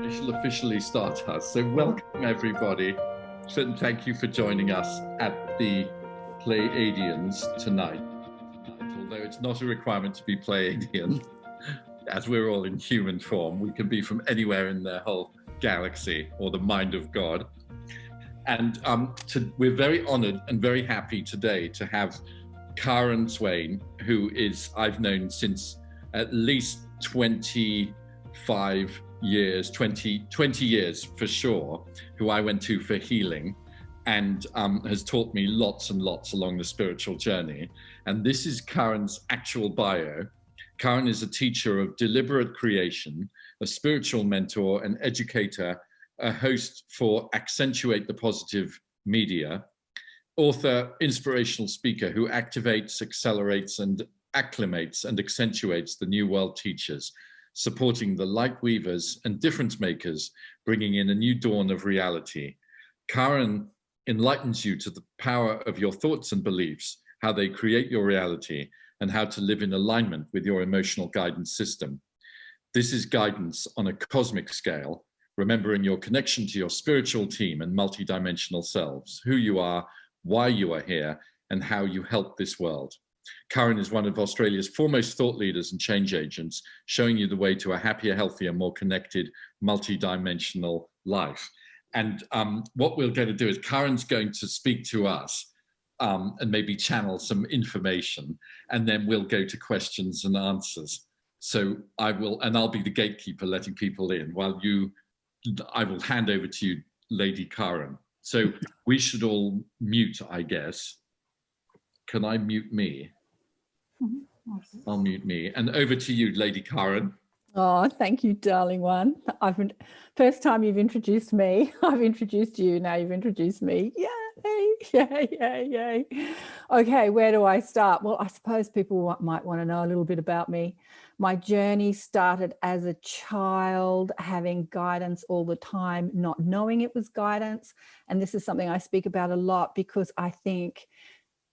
I shall officially start us. So welcome everybody. And thank you for joining us at the Plieadians tonight. Although it's not a requirement to be Plieadian, as we're all in human form, we can be from anywhere in the whole galaxy or the mind of God. And we're very honored and very happy today to have Karen Swain, who I've known since at least 25 years, 20 years for sure, who I went to for healing and has taught me lots and lots along the spiritual journey. And this is Karen's actual bio. Karen is a teacher of deliberate creation, a spiritual mentor, an educator, a host for Accentuate the Positive Media, author, inspirational speaker who activates, accelerates, and acclimates and accentuates the New World teachers, supporting the light weavers and difference makers, bringing in a new dawn of reality. Karen enlightens you to the power of your thoughts and beliefs, how they create your reality, and how to live in alignment with your emotional guidance system. This is guidance on a cosmic scale, remembering your connection to your spiritual team and multidimensional selves, who you are, why you are here, and how you help this world. Karen is one of Australia's foremost thought leaders and change agents, showing you the way to a happier, healthier, more connected, multidimensional life. And what we're going to do is Karen's going to speak to us and maybe channel some information, and then we'll go to questions and answers. So I'll be the gatekeeper letting people in while I will hand over to you, Lady Karen. So we should all mute, I guess. Can I mute me? I'll mute me. And over to you, Lady Karen. Oh, thank you, darling one. First time you've introduced me. I've introduced you. Now you've introduced me. Yay, yay, yay, yay. Okay, where do I start? Well, I suppose people might want to know a little bit about me. My journey started as a child, having guidance all the time, not knowing it was guidance. And this is something I speak about a lot because I think,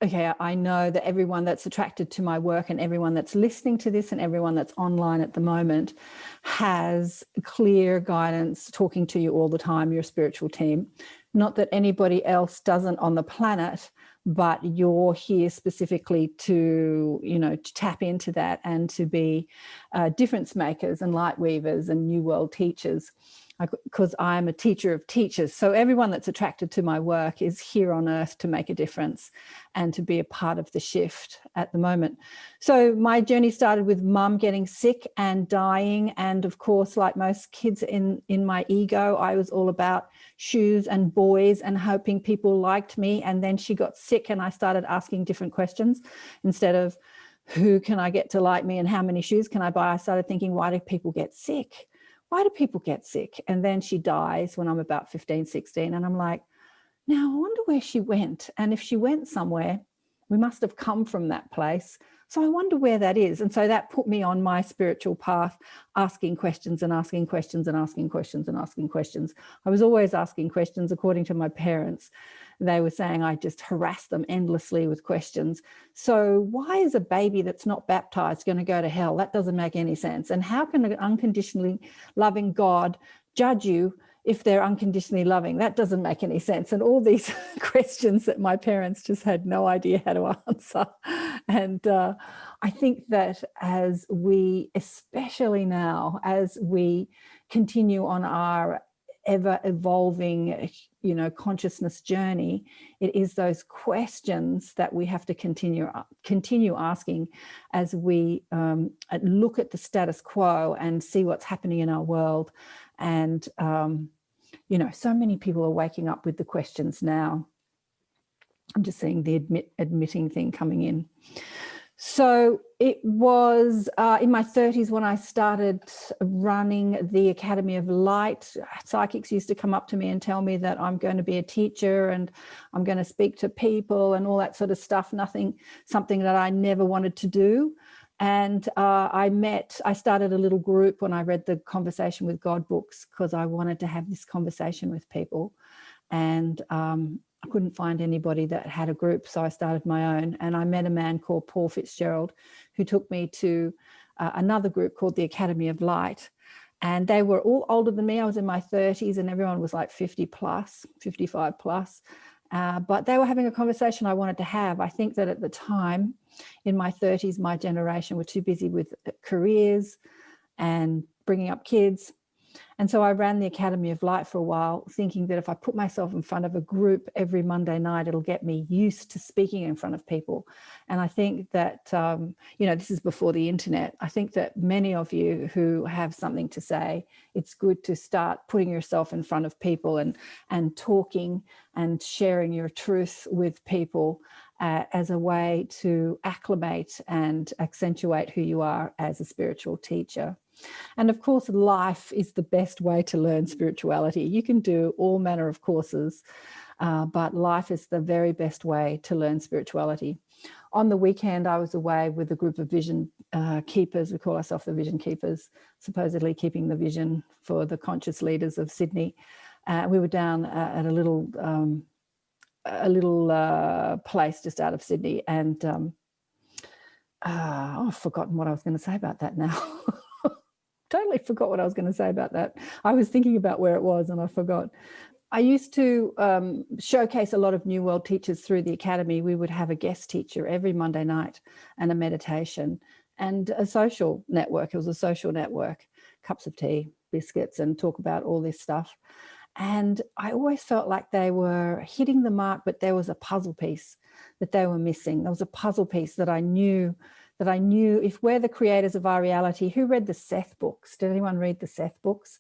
okay, I know that everyone that's attracted to my work and everyone that's listening to this and everyone that's online at the moment has clear guidance talking to you all the time, your spiritual team. Not that anybody else doesn't on the planet, but you're here specifically to, to tap into that and to be difference makers and light weavers and new world teachers. Because I'm a teacher of teachers. So everyone that's attracted to my work is here on earth to make a difference and to be a part of the shift at the moment. So my journey started with mum getting sick and dying. And of course, like most kids in my ego, I was all about shoes and boys and hoping people liked me. And then she got sick and I started asking different questions instead of who can I get to like me and how many shoes can I buy? I started thinking, why do people get sick? Why do people get sick? And then she dies when I'm about 15, 16. And I'm like, now I wonder where she went. And if she went somewhere, we must have come from that place. So I wonder where that is. And so that put me on my spiritual path, asking questions and asking questions and asking questions and asking questions. I was always asking questions according to my parents. They were saying I just harassed them endlessly with questions. So why is a baby that's not baptized going to go to hell? That doesn't make any sense. And how can an unconditionally loving God judge you if they're unconditionally loving? That doesn't make any sense. And all these questions that my parents just had no idea how to answer. And I think that as we, especially now, as we continue on our ever evolving, consciousness journey, it is those questions that we have to continue asking as we look at the status quo and see what's happening in our world. And, so many people are waking up with the questions now. I'm just seeing the admitting thing coming in. So it was in my 30s when I started running the Academy of Light. Psychics used to come up to me and tell me that I'm going to be a teacher and I'm going to speak to people and all that sort of stuff. Something that I never wanted to do. And I started a little group when I read the Conversation with God books because I wanted to have this conversation with people. And I couldn't find anybody that had a group, so I started my own. And I met a man called Paul Fitzgerald who took me to another group called the Academy of Light. And they were all older than me. I was in my 30s and everyone was like 50 plus, 55 plus. But they were having a conversation I wanted to have. I think that at the time, in my 30s, my generation were too busy with careers and bringing up kids. And so I ran the Academy of Light for a while, thinking that if I put myself in front of a group every Monday night, it'll get me used to speaking in front of people. And I think that, this is before the internet. I think that many of you who have something to say, it's good to start putting yourself in front of people and talking and sharing your truth with people as a way to acclimate and accentuate who you are as a spiritual teacher. And of course, life is the best way to learn spirituality. You can do all manner of courses, but life is the very best way to learn spirituality. On the weekend, I was away with a group of vision keepers. We call ourselves the Vision Keepers, supposedly keeping the vision for the conscious leaders of Sydney. We were down at a little place just out of Sydney, and I've forgotten what I was going to say about that now. Totally forgot what I was going to say about that. I was thinking about where it was and I forgot. I used to showcase a lot of New World teachers through the Academy. We would have a guest teacher every Monday night and a meditation and a social network. It was a social network, cups of tea, biscuits, and talk about all this stuff. And I always felt like they were hitting the mark, but there was a puzzle piece that they were missing. There was a puzzle piece that I knew if we're the creators of our reality. Who read the Seth books? Did anyone read the Seth books?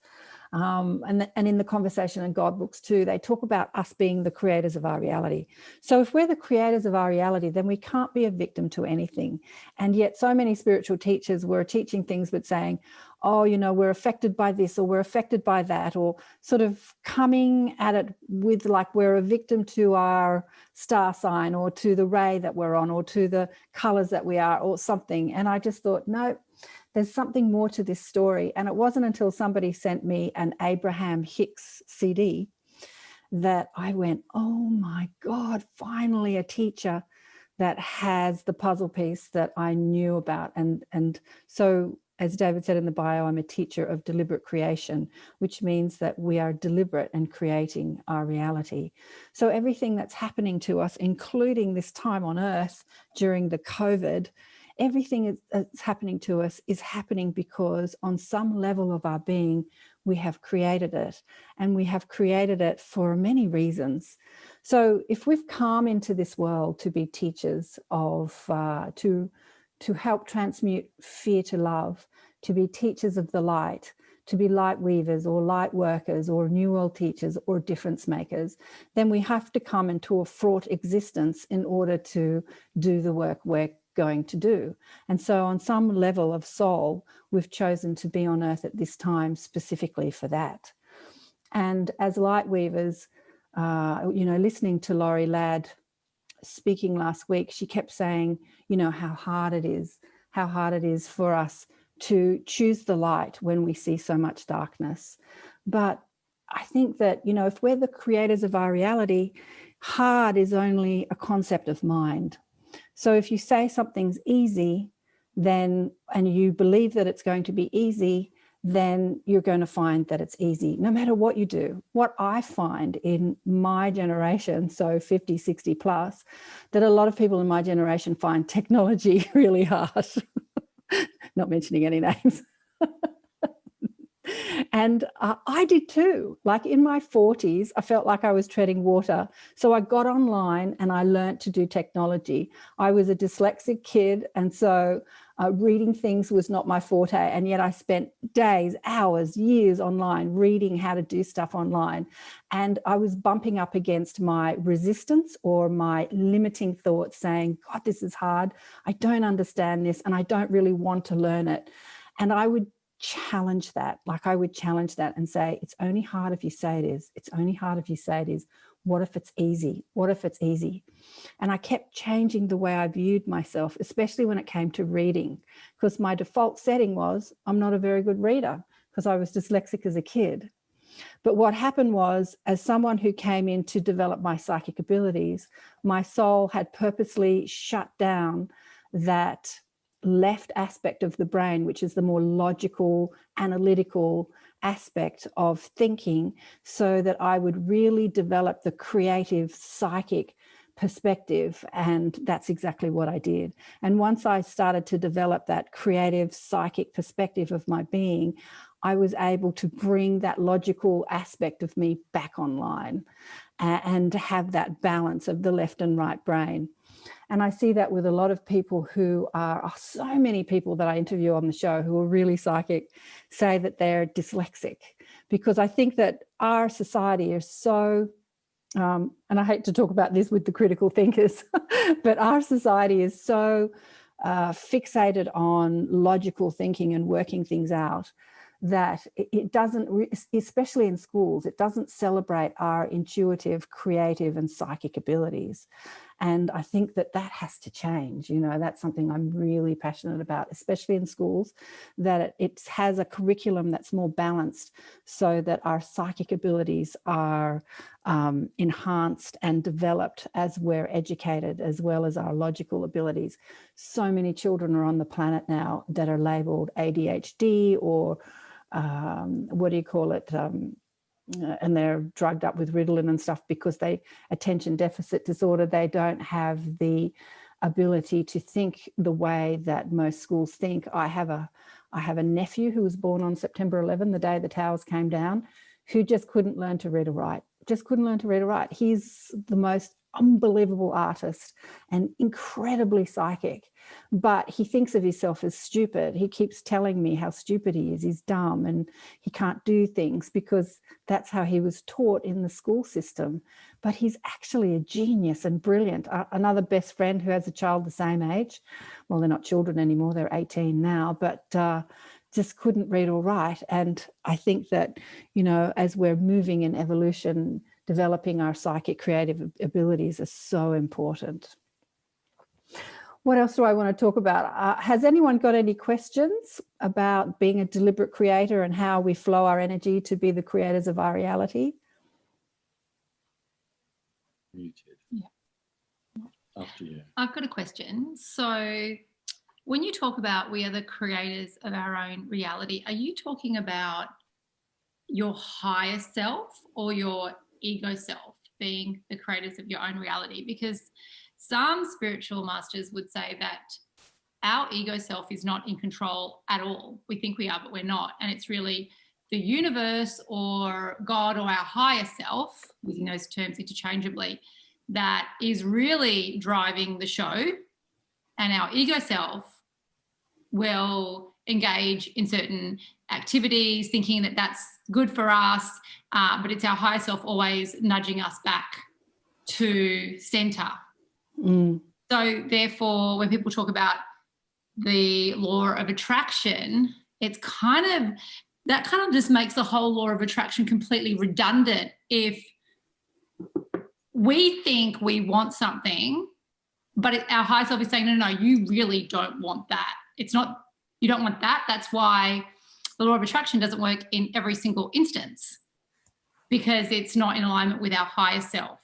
And in the Conversation and God books too, they talk about us being the creators of our reality. So if we're the creators of our reality, then we can't be a victim to anything. And yet so many spiritual teachers were teaching things but saying, oh, we're affected by this or we're affected by that, or sort of coming at it with like we're a victim to our star sign or to the ray that we're on or to the colors that we are or something. And I just thought, no, there's something more to this story. And it wasn't until somebody sent me an Abraham Hicks CD that I went, oh my God, finally a teacher that has the puzzle piece that I knew about. And so, as David said in the bio, I'm a teacher of deliberate creation, which means that we are deliberate in creating our reality. So everything that's happening to us, including this time on Earth during the COVID, everything that's happening to us is happening because on some level of our being, we have created it, and we have created it for many reasons. So if we've come into this world to be teachers of, to help transmute fear to love, to be teachers of the light, to be light weavers or light workers or New World teachers or difference makers, then we have to come into a fraught existence in order to do the work we're going to do. And so on some level of soul, we've chosen to be on earth at this time specifically for that. And as light weavers, listening to Laurie Ladd speaking last week, she kept saying, how hard it is for us to choose the light when we see so much darkness. But I think that, if we're the creators of our reality, hard is only a concept of mind. So if you say something's easy, and you believe that it's going to be easy, then you're going to find that it's easy, no matter what you do. What I find in my generation, so 50, 60 plus, that a lot of people in my generation find technology really hard. Not mentioning any names. And I did too. Like in my 40s, I felt like I was treading water. So I got online and I learned to do technology. I was a dyslexic kid, and so reading things was not my forte. And yet I spent days, hours, years online reading how to do stuff online. And I was bumping up against my resistance or my limiting thoughts saying, God, this is hard. I don't understand this and I don't really want to learn it. And I would challenge that. Like I would challenge that and say, it's only hard if you say it is. It's only hard if you say it is. What if it's easy? What if it's easy? And I kept changing the way I viewed myself, especially when it came to reading, because my default setting was I'm not a very good reader because I was dyslexic as a kid. But what happened was, as someone who came in to develop my psychic abilities, my soul had purposely shut down that left aspect of the brain, which is the more logical, analytical aspect of thinking, so that I would really develop the creative, psychic perspective. And that's exactly what I did. And once I started to develop that creative, psychic perspective of my being, I was able to bring that logical aspect of me back online and have that balance of the left and right brain. And I see that with a lot of people who are, so many people that I interview on the show who are really psychic say that they're dyslexic, because I think that our society is so, and I hate to talk about this with the critical thinkers, but our society is so fixated on logical thinking and working things out that it doesn't, especially in schools, it doesn't celebrate our intuitive, creative and psychic abilities. And I think that that has to change. You know, that's something I'm really passionate about, especially in schools, that it has a curriculum that's more balanced so that our psychic abilities are enhanced and developed as we're educated, as well as our logical abilities. So many children are on the planet now that are labeled ADHD or what do you call it? And they're drugged up with Ritalin and stuff because they attention deficit disorder. They don't have the ability to think the way that most schools think. I have a nephew who was born on September 11, the day the towers came down, who just couldn't learn to read or write. He's the most unbelievable artist and incredibly psychic, but he thinks of himself as stupid. He keeps telling me how stupid he is. He's dumb and he can't do things because that's how he was taught in the school system. But he's actually a genius and brilliant. Another best friend who has a child the same age, well, they're not children anymore, they're 18 now, but just couldn't read or write. And I think that, you know, as we're moving in evolution, developing our psychic creative abilities is so important. What else do I want to talk about? Has anyone got any questions about being a deliberate creator and how we flow our energy to be the creators of our reality? Muted. Yeah. After you. I've got a question. So when you talk about we are the creators of our own reality, are you talking about your higher self or your ego self being the creators of your own reality? Because some spiritual masters would say that our ego self is not in control at all. We think we are, but we're not. And it's really the universe or God or our higher self, using those terms interchangeably, that is really driving the show. And our ego self will engage in certain activities, thinking that that's good for us, but it's our higher self always nudging us back to center. So therefore, when people talk about the law of attraction, it's that kind of just makes the whole law of attraction completely redundant. If we think we want something, but our higher self is saying, no, you really don't want that. It's not, you don't want that. That's why the law of attraction doesn't work in every single instance, because it's not in alignment with our higher self.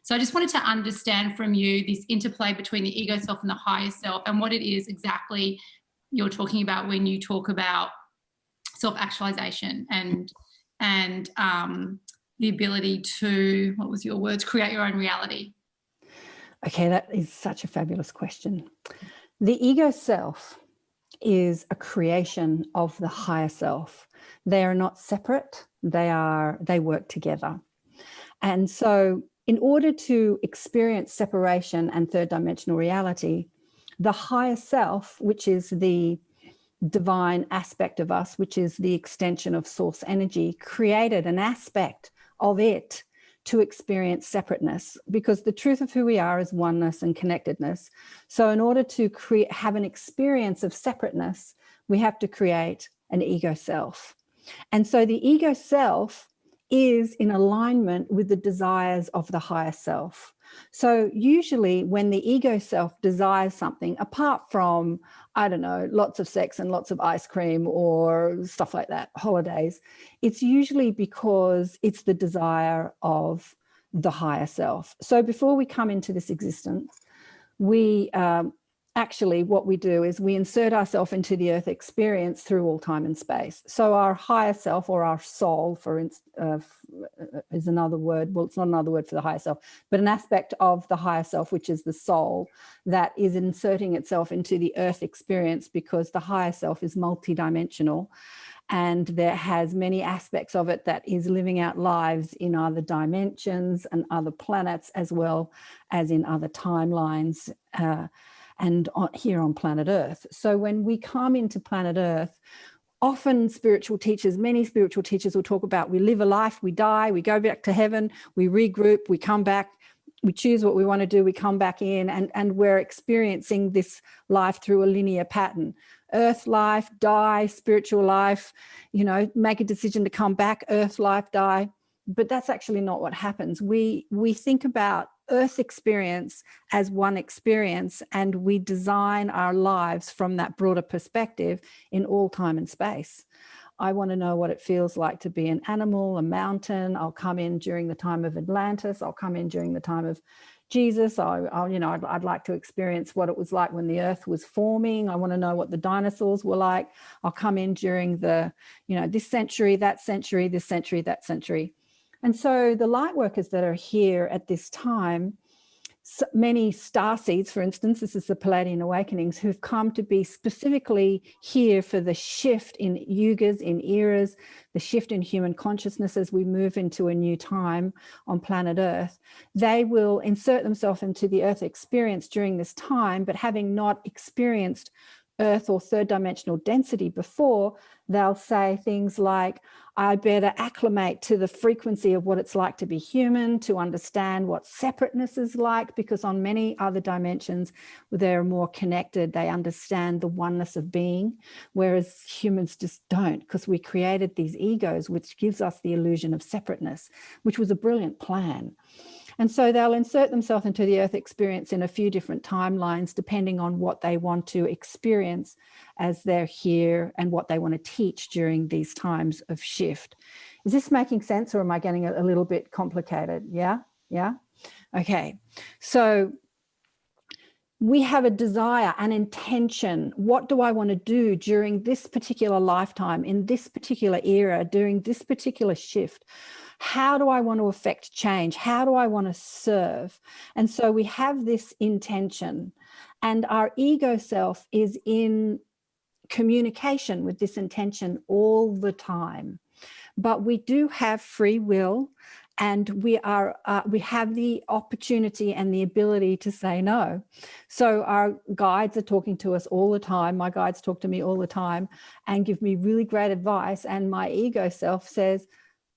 So I just wanted to understand from you this interplay between the ego self and the higher self, and what it is exactly you're talking about when you talk about self-actualization and the ability to, what was your words, create your own reality. Okay, that is such a fabulous question. The ego self is a creation of the higher self. They are not separate. They work together. And so in order to experience separation and third dimensional reality, the higher self, which is the divine aspect of us, which is the extension of source energy, created an aspect of it to experience separateness, because the truth of who we are is oneness and connectedness. So in order to have an experience of separateness, we have to create an ego self. And so the ego self is in alignment with the desires of the higher self. So usually when the ego self desires something, apart from, I don't know, lots of sex and lots of ice cream or stuff like that, holidays, it's usually because it's the desire of the higher self. So before we come into this existence, we actually what we do is we insert ourselves into the earth experience through all time and space. So our higher self, or our soul, is another word. Well, it's not another word for the higher self, but an aspect of the higher self, which is the soul, that is inserting itself into the earth experience, because the higher self is multidimensional, and there has many aspects of it that is living out lives in other dimensions and other planets, as well as in other timelines, and here on planet Earth. So when we come into planet Earth, often many spiritual teachers will talk about, we live a life, we die, we go back to heaven, we regroup, we come back, we choose what we want to do, we come back in, and we're experiencing this life through a linear pattern. Earth life, die, spiritual life, make a decision to come back, earth life, die. But that's actually not what happens. We think about earth experience as one experience, and we design our lives from that broader perspective in all time and space. I want to know what it feels like to be an animal, a mountain. I'll come in during the time of Atlantis. I'll come in during the time of Jesus. I'd like to experience what it was like when the earth was forming. I want to know what the dinosaurs were like. I'll come in during this century, that century, this century, that century. And so the light workers that are here at this time, many starseeds, for instance, this is the Plieadian awakenings, who've come to be specifically here for the shift in yugas, in eras, the shift in human consciousness as we move into a new time on planet Earth. They will insert themselves into the Earth experience during this time, but having not experienced Earth or third dimensional density before, they'll say things like, I better acclimate to the frequency of what it's like to be human, to understand what separateness is like, because on many other dimensions they're more connected. They understand the oneness of being, whereas humans just don't, because we created these egos, which gives us the illusion of separateness, which was a brilliant plan. And so they'll insert themselves into the Earth experience in a few different timelines, depending on what they want to experience as they're here and what they want to teach during these times of shift. Is this making sense, or am I getting a little bit complicated? Yeah? Okay. So we have a desire, an intention. What do I want to do during this particular lifetime, in this particular era, during this particular shift? How do I want to affect change? How do I want to serve? And so we have this intention, and our ego self is in communication with this intention all the time. But we do have free will, and we have the opportunity and the ability to say no. So our guides are talking to us all the time. My guides talk to me all the time and give me really great advice. And my ego self says,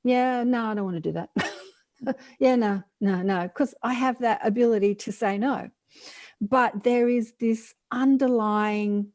yeah, no, I don't want to do that. Yeah, no, because I have that ability to say no. But there is this underlying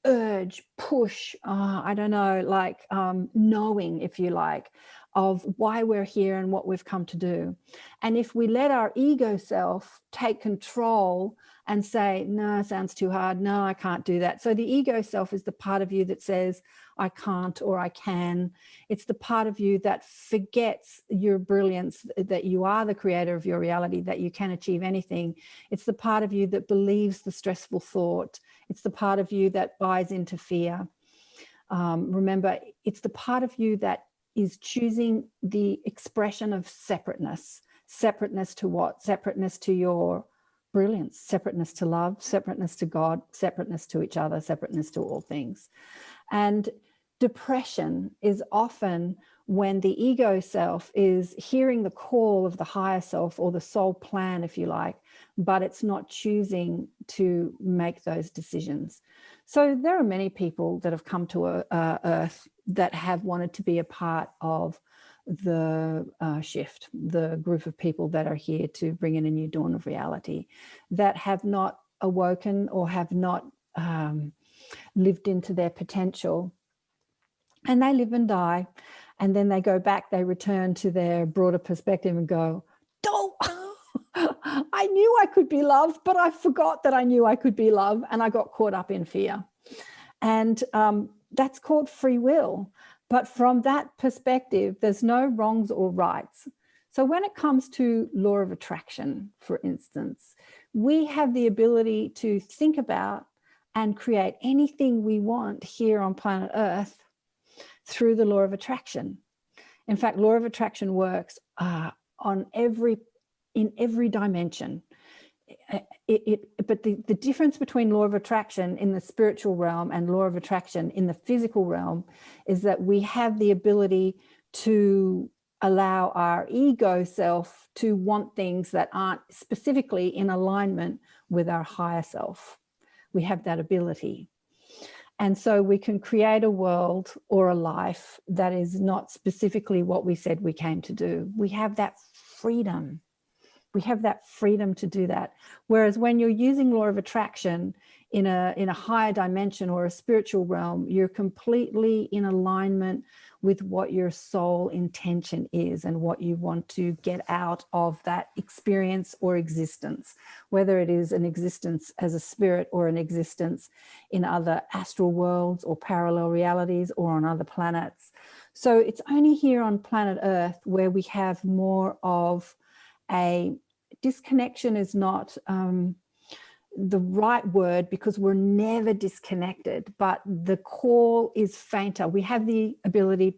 urge, push, I don't know, like knowing, if you like, of why we're here and what we've come to do. And if we let our ego self take control and say, no, sounds too hard, no, I can't do that. So the ego self is the part of you that says, I can't or I can. It's the part of you that forgets your brilliance, that you are the creator of your reality, that you can achieve anything. It's the part of you that believes the stressful thought. It's the part of you that buys into fear. Remember, it's the part of you that is choosing the expression of separateness. Separateness to what? Separateness to your brilliance, separateness to love, separateness to God, separateness to each other, separateness to all things. And depression is often when the ego self is hearing the call of the higher self, or the soul plan, if you like, but it's not choosing to make those decisions. So there are many people that have come to Earth that have wanted to be a part of the shift, the group of people that are here to bring in a new dawn of reality, that have not awoken or have not lived into their potential. And they live and die, and then they go back, they return to their broader perspective and go, oh, I knew I could be loved, but I forgot that I knew I could be loved, and I got caught up in fear. And that's called free will. But from that perspective, there's no wrongs or rights. So when it comes to law of attraction, for instance, we have the ability to think about and create anything we want here on planet Earth through the law of attraction. In fact, law of attraction works in every dimension. But the difference between law of attraction in the spiritual realm and law of attraction in the physical realm is that we have the ability to allow our ego self to want things that aren't specifically in alignment with our higher self. We have that ability. And so we can create a world or a life that is not specifically what we said we came to do. We have that freedom. We have that freedom to do that. Whereas when you're using law of attraction in a higher dimension or a spiritual realm, you're completely in alignment with what your soul intention is and what you want to get out of that experience or existence, whether it is an existence as a spirit or an existence in other astral worlds or parallel realities or on other planets. So it's only here on planet Earth where we have more of a disconnection is not the right word, because we're never disconnected, but the call is fainter. We have the ability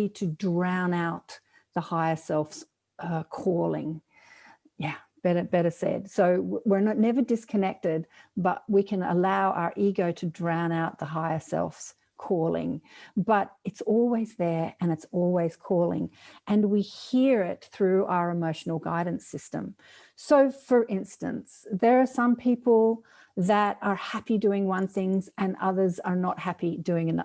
to drown out the higher self's calling. Yeah, better said. So we're never disconnected, but we can allow our ego to drown out the higher self's calling, but it's always there and it's always calling, and we hear it through our emotional guidance system. So for instance, there are some people that are happy doing one thing and others are not happy doing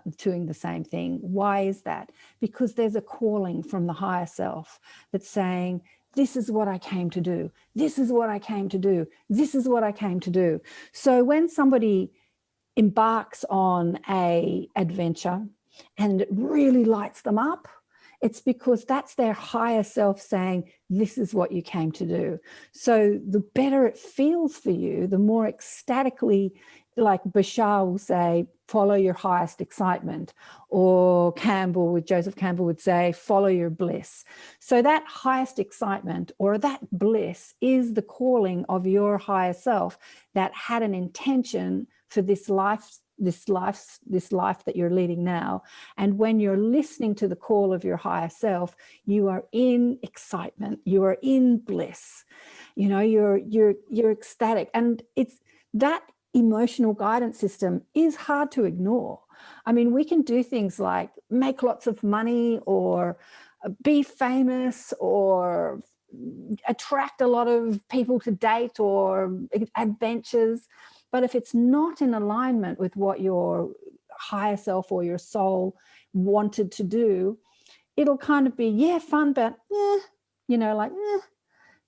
the same thing. Why is that? Because there's a calling from the higher self that's saying, this is what I came to do. This is what I came to do. This is what I came to do. So when somebody embarks on a adventure and it really lights them up, it's because that's their higher self saying, this is what you came to do. So the better it feels for you, the more ecstatically, like Bashar will say, follow your highest excitement, or Joseph Campbell would say, follow your bliss. So that highest excitement or that bliss is the calling of your higher self that had an intention for this life that you're leading now. And when you're listening to the call of your higher self, you are in excitement, you are in bliss, you're ecstatic. And it's that emotional guidance system is hard to ignore. I mean, we can do things like make lots of money or be famous or attract a lot of people to date or adventures. But if it's not in alignment with what your higher self or your soul wanted to do, it'll kind of be, fun, but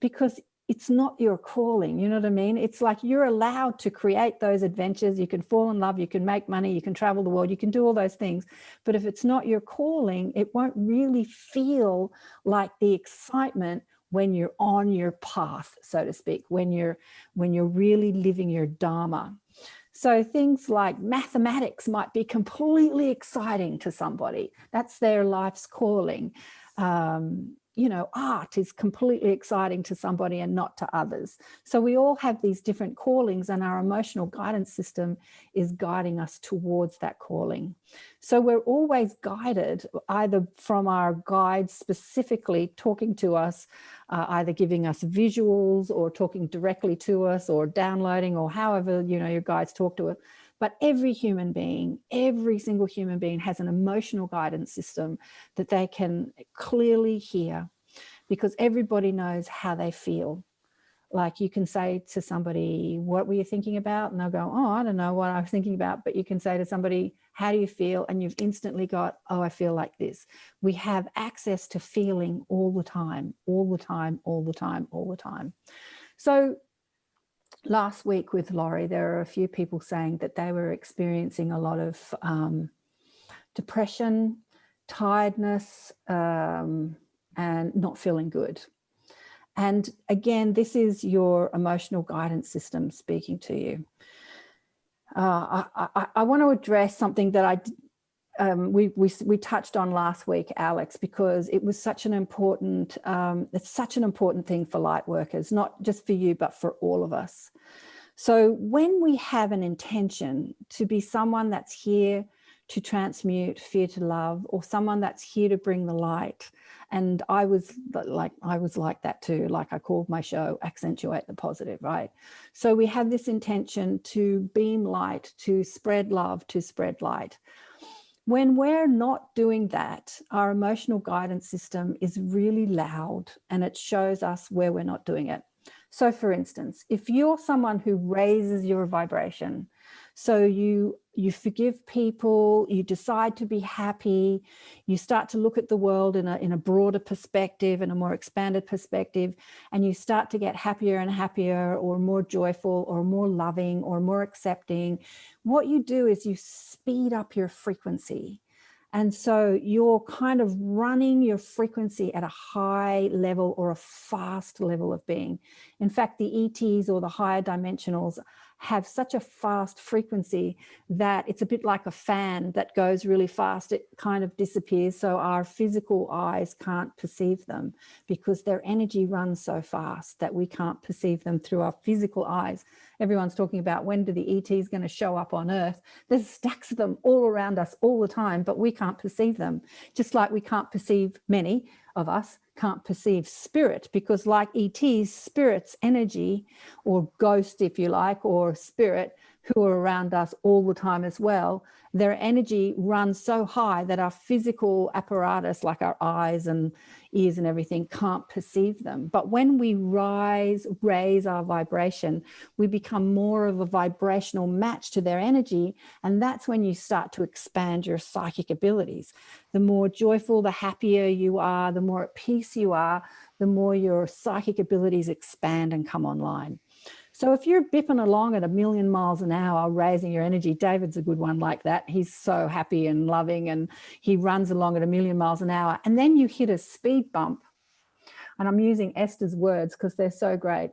because it's not your calling, you know what I mean? It's like you're allowed to create those adventures. You can fall in love, you can make money, you can travel the world, you can do all those things. But if it's not your calling, it won't really feel like the excitement when you're on your path, so to speak, when you're really living your Dharma. So things like mathematics might be completely exciting to somebody. That's their life's calling. Art is completely exciting to somebody and not to others. So we all have these different callings, and our emotional guidance system is guiding us towards that calling. So we're always guided either from our guides specifically talking to us, either giving us visuals or talking directly to us or downloading or however, your guides talk to us. But every single human being has an emotional guidance system that they can clearly hear, because everybody knows how they feel. Like you can say to somebody, what were you thinking about? And they'll go, oh, I don't know what I was thinking about. But you can say to somebody, how do you feel? And you've instantly got, oh, I feel like this. We have access to feeling all the time, all the time, all the time, all the time. So last week with Laurie, there were a few people saying that they were experiencing a lot of depression, tiredness, and not feeling good. And again, this is your emotional guidance system speaking to you. I want to address something that we touched on last week, Alex, because it was such an important, it's such an important thing for light workers, not just for you, but for all of us. So when we have an intention to be someone that's here to transmute fear to love, or someone that's here to bring the light, and I was like that too, like I called my show Accentuate the Positive, right? So we have this intention to beam light, to spread love, to spread light. When we're not doing that, our emotional guidance system is really loud and it shows us where we're not doing it. So for instance, if you're someone who raises your vibration, so you forgive people, you decide to be happy, you start to look at the world in a broader perspective and a more expanded perspective, and you start to get happier and happier, or more joyful, or more loving, or more accepting, what you do is you speed up your frequency. And so you're kind of running your frequency at a high level or a fast level of being. In fact, the ETs, or the higher dimensionals, have such a fast frequency that it's a bit like a fan that goes really fast. It kind of disappears. So our physical eyes can't perceive them because their energy runs so fast that we can't perceive them through our physical eyes. Everyone's talking about, when do the ETs going to show up on Earth? There's stacks of them all around us all the time, but we can't perceive them. Just like we can't perceive, many of us can't perceive spirit, because like ETs, spirit's energy, or ghost if you like, or spirit, who are around us all the time as well, their energy runs so high that our physical apparatus, like our eyes and ears and everything, can't perceive them. But when we raise our vibration, we become more of a vibrational match to their energy, and that's when you start to expand your psychic abilities. The more joyful, the happier you are, the more at peace you are, the more your psychic abilities expand and come online. So if you're bipping along at 1,000,000 miles an hour, raising your energy, David's a good one like that. He's so happy and loving, and he runs along at 1,000,000 miles an hour. And then you hit a speed bump. And I'm using Esther's words because they're so great.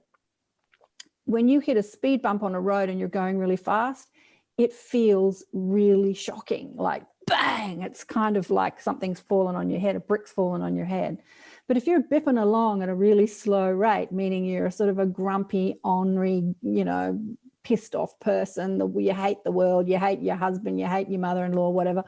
When you hit a speed bump on a road and you're going really fast, it feels really shocking, like bang, it's kind of like something's fallen on your head, a brick's fallen on your head. But if you're bipping along at a really slow rate, meaning you're sort of a grumpy, ornery, pissed off person, you hate the world, you hate your husband, you hate your mother-in-law, whatever,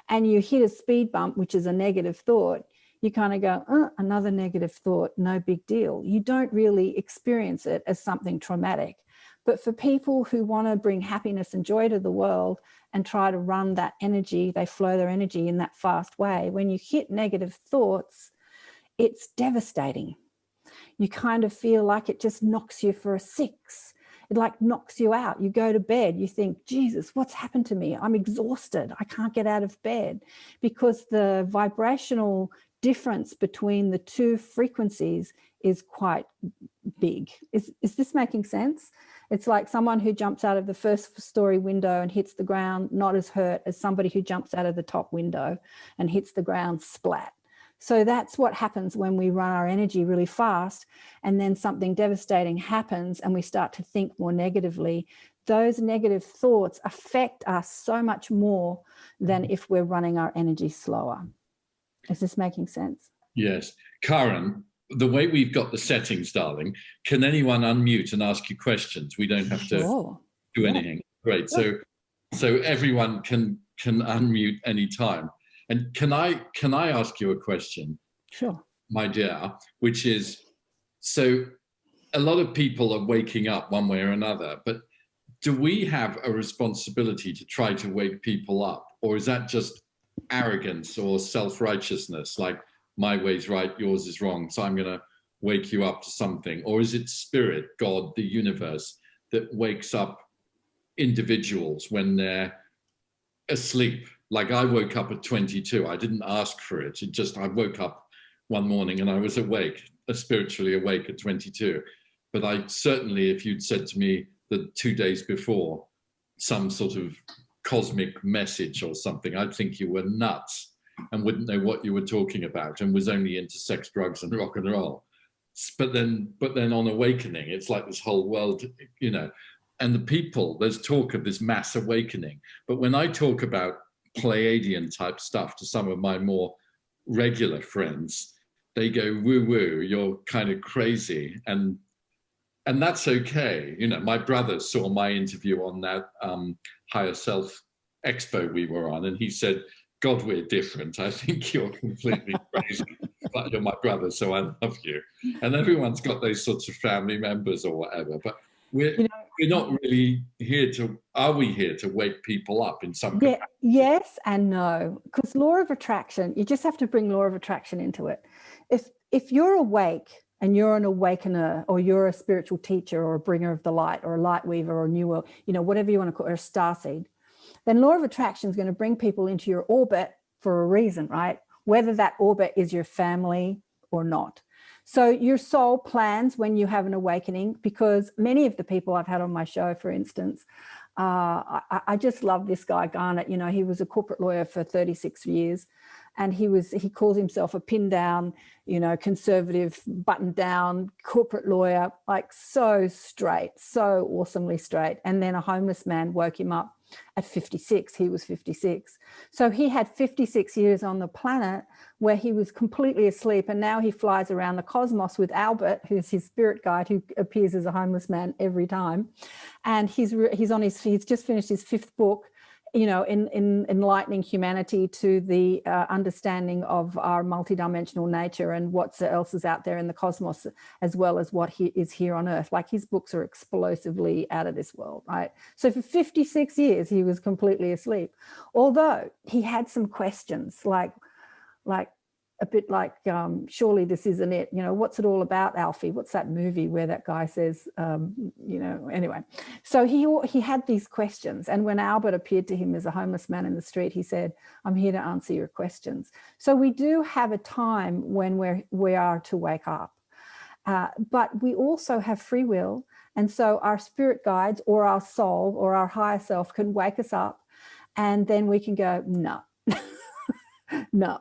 and you hit a speed bump, which is a negative thought, you kind of go, another negative thought, no big deal. You don't really experience it as something traumatic. But for people who want to bring happiness and joy to the world and try to run that energy, they flow their energy in that fast way. When you hit negative thoughts, it's devastating. You kind of feel like it just knocks you for a six. It like knocks you out. You go to bed, you think, Jesus, what's happened to me? I'm exhausted. I can't get out of bed, because the vibrational difference between the two frequencies is quite big. Is this making sense? It's like someone who jumps out of the first story window and hits the ground, not as hurt as somebody who jumps out of the top window and hits the ground splat. So that's what happens when we run our energy really fast, and then something devastating happens and we start to think more negatively. Those negative thoughts affect us so much more than if we're running our energy slower. Is this making sense? Yes. Karen, the way we've got the settings, darling, can anyone unmute and ask you questions? We don't have to do anything. Great. So everyone can unmute anytime. And can I ask you a question? Sure. My dear, which is, so a lot of people are waking up one way or another, but do we have a responsibility to try to wake people up? Or is that just arrogance or self-righteousness, like my way's right, yours is wrong, so I'm going to wake you up to something? Or is it spirit, God, the universe, that wakes up individuals when they're asleep? Like I woke up at 22. I didn't ask for it. I woke up one morning and I was awake, spiritually awake at 22. But I certainly, if you'd said to me the 2 days before, some sort of cosmic message or something, I'd think you were nuts and wouldn't know what you were talking about and was only into sex, drugs and rock and roll. But then on awakening, it's like this whole world, and the people, there's talk of this mass awakening. But when I talk about Plieadian type stuff to some of my more regular friends, they go, woo woo, you're kind of crazy. And that's okay. You know, my brother saw my interview on that Higher Self Expo we were on, and he said, God, we're different. I think you're completely crazy, but you're my brother, so I love you. And everyone's got those sorts of family members or whatever. But we're not really here to, are we here to wake people up in some capacity? Yes and no, because law of attraction, you just have to bring law of attraction into it. If you're awake and you're an awakener, or you're a spiritual teacher or a bringer of the light or a light weaver or a new world, you know, whatever you want to call it, or a starseed, then law of attraction is going to bring people into your orbit for a reason, right? Whether that orbit is your family or not. So your soul plans when you have an awakening, because many of the people I've had on my show, for instance, I just love this guy, Garnet. You know, he was a corporate lawyer for 36 years. And he calls himself a pin down, you know, conservative, button down corporate lawyer, like so straight, so awesomely straight. And then a homeless man woke him up at 56. He was 56. So he had 56 years on the planet where he was completely asleep. And now he flies around the cosmos with Albert, who's his spirit guide, who appears as a homeless man every time. And he's just finished his 5th book, you know, in enlightening humanity to the understanding of our multidimensional nature and what else is out there in the cosmos, as well as what is here on Earth. Like, his books are explosively out of this world, right? So for 56 years, he was completely asleep. Although he had some questions, like a bit like, surely this isn't it. You know, what's it all about, Alfie? What's that movie where that guy says, you know, anyway. So he had these questions. And when Albert appeared to him as a homeless man in the street, he said, I'm here to answer your questions. So we do have a time when we are to wake up. But we also have free will. And so our spirit guides or our soul or our higher self can wake us up, and then we can go, no, no.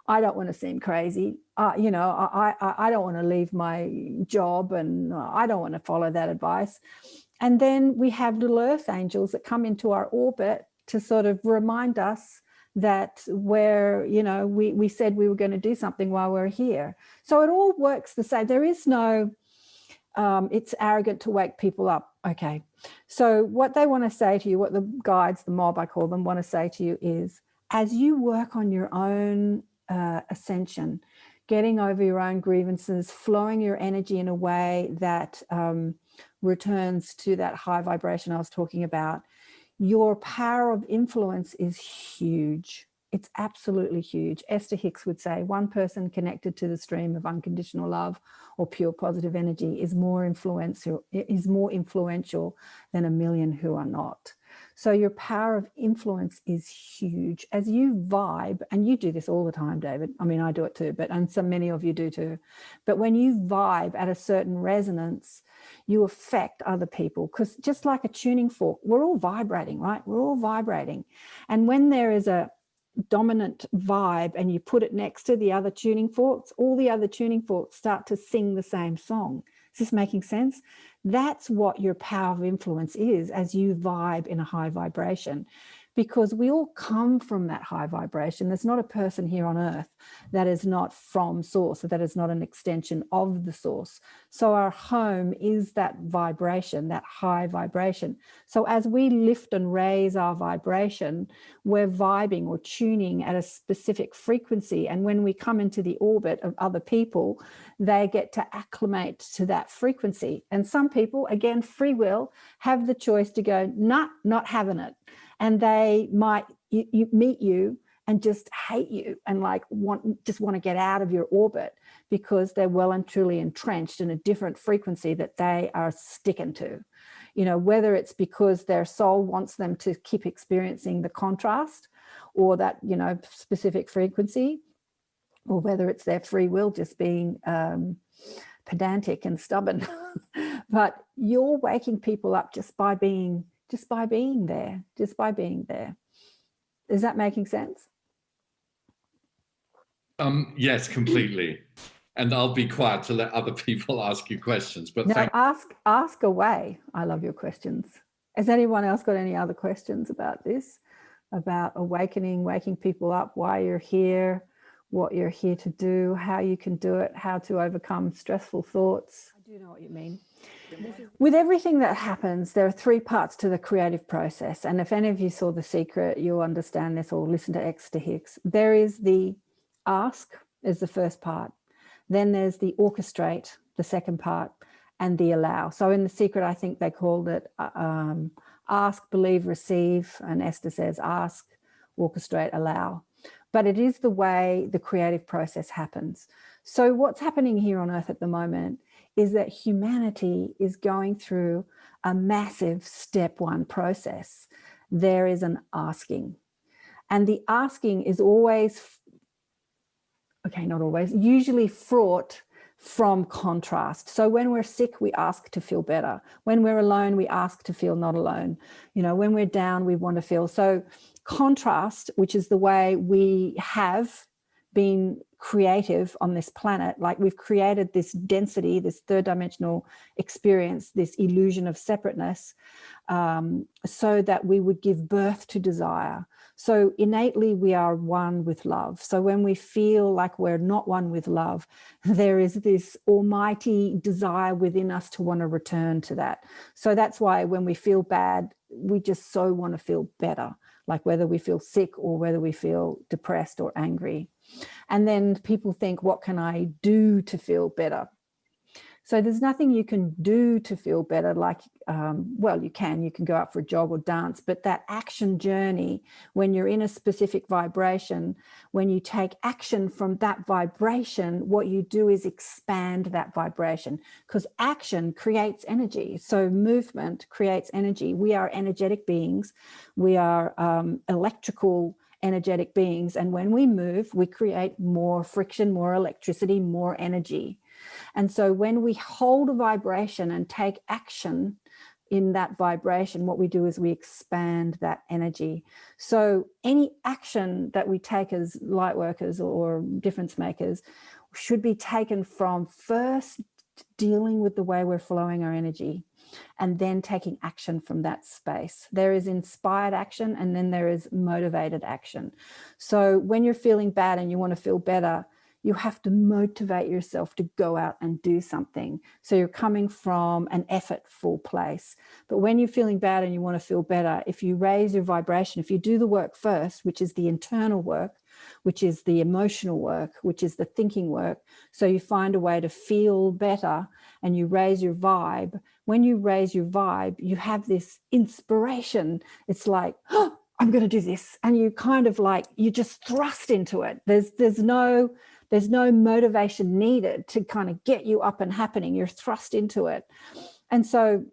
I don't want to seem crazy. You know, I don't want to leave my job, and I don't want to follow that advice. And then we have little earth angels that come into our orbit to sort of remind us that you know, we said we were going to do something while we're here. So it all works the same. There is no, it's arrogant to wake people up. Okay. So what they want to say to you, what the guides, the mob, I call them, want to say to you is, as you work on your own ascension, getting over your own grievances, flowing your energy in a way that returns to that high vibration I was talking about, your power of influence is huge. It's absolutely huge. Esther Hicks would say, one person connected to the stream of unconditional love or pure positive energy is more influential than a million who are not. So your power of influence is huge. As you vibe, and you do this all the time, David. I mean, I do it too, and so many of you do too. But when you vibe at a certain resonance, you affect other people, because just like a tuning fork, we're all vibrating, right? We're all vibrating. And when there is a dominant vibe and you put it next to the other tuning forks, all the other tuning forks start to sing the same song. Is this making sense? That's what your power of influence is, as you vibe in a high vibration, because we all come from that high vibration. There's not a person here on earth that is not from source, or that is not an extension of the source. So our home is that vibration, that high vibration. So as we lift and raise our vibration, we're vibing or tuning at a specific frequency. And when we come into the orbit of other people, they get to acclimate to that frequency. And some people, again, free will, have the choice to go, nah, not having it. And they might meet you and just hate you and like want to get out of your orbit, because they're well and truly entrenched in a different frequency that they are sticking to. You know, whether it's because their soul wants them to keep experiencing the contrast or that, you know, specific frequency, or whether it's their free will just being pedantic and stubborn. But you're waking people up just by being there. Is that making sense? Yes, completely. And I'll be quiet to let other people ask you questions. But no, ask away. I love your questions. Has anyone else got any other questions about this? about awakening, waking people up, why you're here, what you're here to do, how you can do it, how to overcome stressful thoughts. I do know what you mean. With everything that happens, there are 3 parts to the creative process. And if any of you saw The Secret, you'll understand this, or listen to Exeter Hicks. There is the ask is the first part. Then there's the orchestrate, the second part, and the allow. So in The Secret, I think they called it ask, believe, receive. And Esther says ask, orchestrate, allow. But it is the way the creative process happens. So what's happening here on Earth at the moment is that humanity is going through a massive step 1 process. There is an asking. And the asking is always, okay, not always, usually fraught from contrast. So when we're sick, we ask to feel better. When we're alone, we ask to feel not alone. You know, when we're down, we want to feel. So contrast, which is the way we have been creative on this planet, like we've created this density, this 3rd dimensional experience, this illusion of separateness, so that we would give birth to desire. So innately we are one with love. So when we feel like we're not one with love, there is this almighty desire within us to want to return to that. So that's why when we feel bad, we just so want to feel better, like whether we feel sick or whether we feel depressed or angry. And then people think, what can I do to feel better? So there's nothing you can do to feel better, like, well, you can go out for a jog or dance, but that action journey, when you're in a specific vibration, when you take action from that vibration, what you do is expand that vibration, because action creates energy. So movement creates energy. We are energetic beings. We are electrical energetic beings. And when we move, we create more friction, more electricity, more energy. And so when we hold a vibration and take action in that vibration, what we do is we expand that energy. So any action that we take as light workers or difference makers should be taken from first dealing with the way we're flowing our energy, and then taking action from that space. There is inspired action, and then there is motivated action. So when you're feeling bad and you want to feel better, you have to motivate yourself to go out and do something. So you're coming from an effortful place. But when you're feeling bad and you want to feel better, if you raise your vibration, if you do the work first, which is the internal work, which is the emotional work, which is the thinking work, so you find a way to feel better and you raise your vibe. When you raise your vibe, you have this inspiration. It's like, oh, I'm going to do this. And you kind of like, you just thrust into it. There's no motivation needed to kind of get you up and happening. You're thrust into it. And so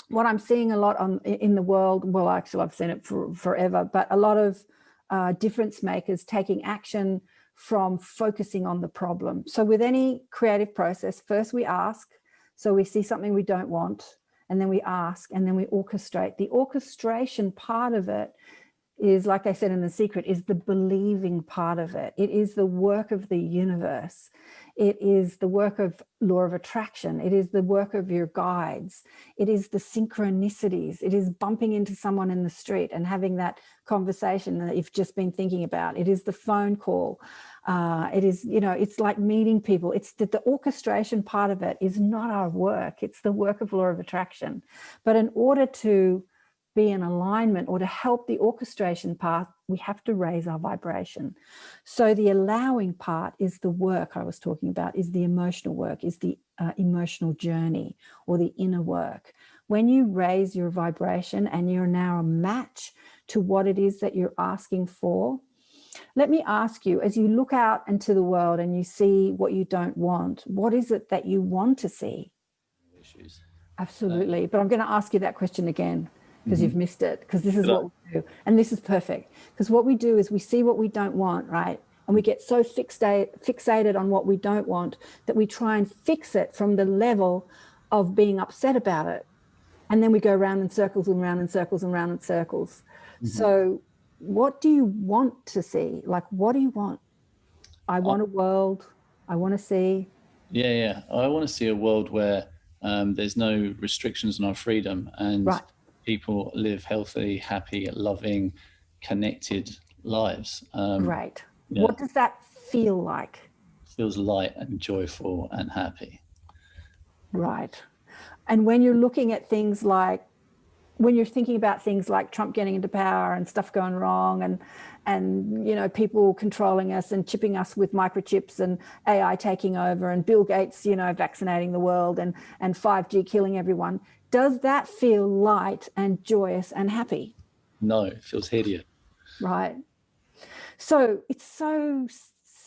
what I'm seeing a lot in the world, well, actually I've seen it forever, but a lot of difference makers taking action from focusing on the problem. So with any creative process, first we ask, so we see something we don't want, and then we ask, and then we orchestrate. The orchestration part of it is, like I said in The Secret, is the believing part of it. It is the work of the universe. It is the work of law of attraction. It is the work of your guides. It is the synchronicities. It is bumping into someone in the street and having that conversation that you've just been thinking about. It is the phone call. It is, you know, it's like meeting people. It's that the orchestration part of it is not our work. It's the work of law of attraction. But in order to be in alignment or to help the orchestration part, we have to raise our vibration. So the allowing part is the work I was talking about, is the emotional work, is the emotional journey or the inner work. When you raise your vibration and you're now a match to what it is that you're asking for, let me ask you, as you look out into the world and you see what you don't want, what is it that you want to see? Issues. Absolutely. But I'm going to ask you that question again, because you've missed it, because this is what we do. And this is perfect, because what we do is we see what we don't want, right? And we get so fixated on what we don't want that we try and fix it from the level of being upset about it. And then we go round in circles and round in circles and round in circles. So what do you want to see? Like, what do you want? I want a world. I want to see. Yeah. I want to see a world where there's no restrictions on our freedom, and people live healthy, happy, loving, connected lives. Great. Yeah. What does that feel like? Feels light and joyful and happy. Right. And when you're looking at things like, when you're thinking about things like Trump getting into power and stuff going wrong and you know, people controlling us and chipping us with microchips and AI taking over and Bill Gates, you know, vaccinating the world and 5G killing everyone, does that feel light and joyous and happy? No, it feels hideous. Right. So it's so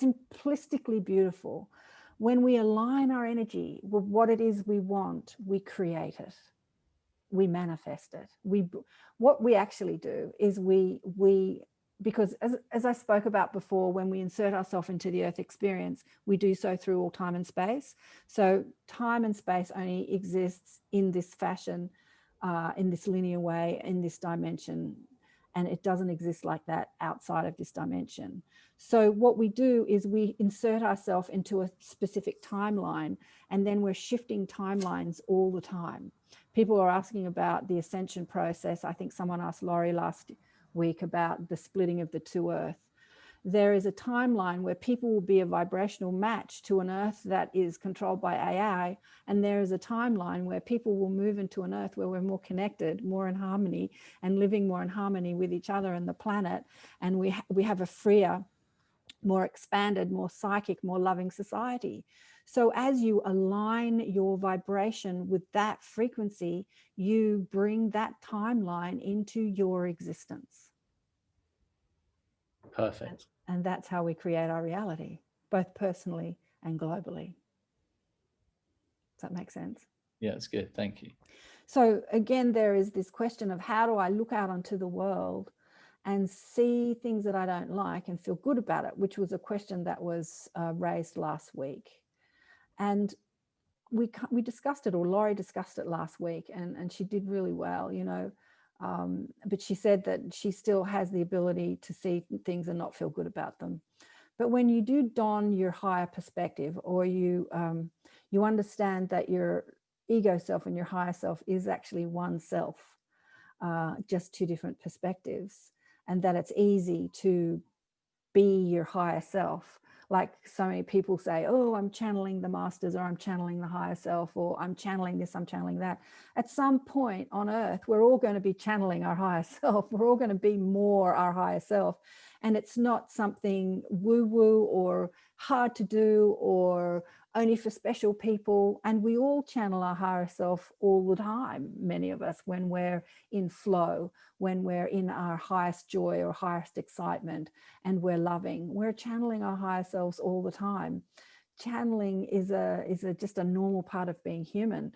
simplistically beautiful. When we align our energy with what it is we want, we create it. We manifest it. What we actually do is we because as I spoke about before, when we insert ourselves into the earth experience, we do so through all time and space. So time and space only exists in this fashion, in this linear way, in this dimension, and it doesn't exist like that outside of this dimension. So what we do is we insert ourselves into a specific timeline, and then we're shifting timelines all the time. People are asking about the ascension process. I think someone asked Laurie last week about the splitting of the two earth. There is a timeline where people will be a vibrational match to an earth that is controlled by AI. And there is a timeline where people will move into an earth where we're more connected, more in harmony, and living more in harmony with each other and the planet. And we have a freer, more expanded, more psychic, more loving society. So as you align your vibration with that frequency, you bring that timeline into your existence. Perfect. And that's how we create our reality, both personally and globally. Does that make sense? Yeah, it's good. Thank you. So again, there is this question of how do I look out onto the world and see things that I don't like and feel good about it, which was a question that was raised last week. And we discussed it, or Laurie discussed it last week, and she did really well, you know, but she said that she still has the ability to see things and not feel good about them. But when you do don your higher perspective, or you understand that your ego self and your higher self is actually one self, just two different perspectives, and that it's easy to be your higher self. Like so many people say, oh, I'm channeling the masters, or I'm channeling the higher self, or I'm channeling this, I'm channeling that. At some point on earth, we're all going to be channeling our higher self. We're all going to be more our higher self. And it's not something woo-woo or hard to do or only for special people. And we all channel our higher self all the time, many of us, when we're in flow, when we're in our highest joy or highest excitement, and we're loving. We're channeling our higher selves all the time. Channeling is just a normal part of being human.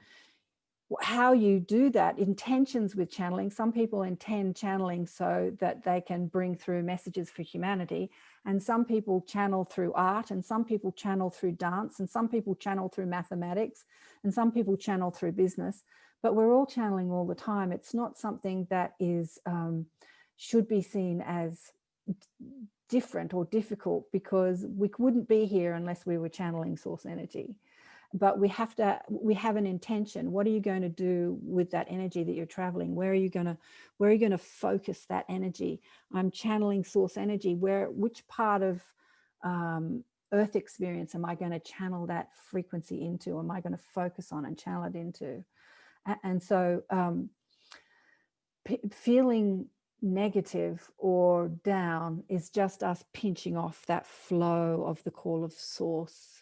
How you do that, intentions with channeling, some people intend channeling so that they can bring through messages for humanity, and some people channel through art, and some people channel through dance, and some people channel through mathematics, and some people channel through business. But we're all channeling all the time. It's not something that is should be seen as different or difficult, because we wouldn't be here unless we were channeling source energy. But we have an intention. What are you going to do with that energy that you're traveling? Where are you going to focus that energy? I'm channeling source energy. Which part of earth experience am I going to channel that frequency into? Am I going to focus on and channel it into? And so feeling negative or down is just us pinching off that flow of the call of source.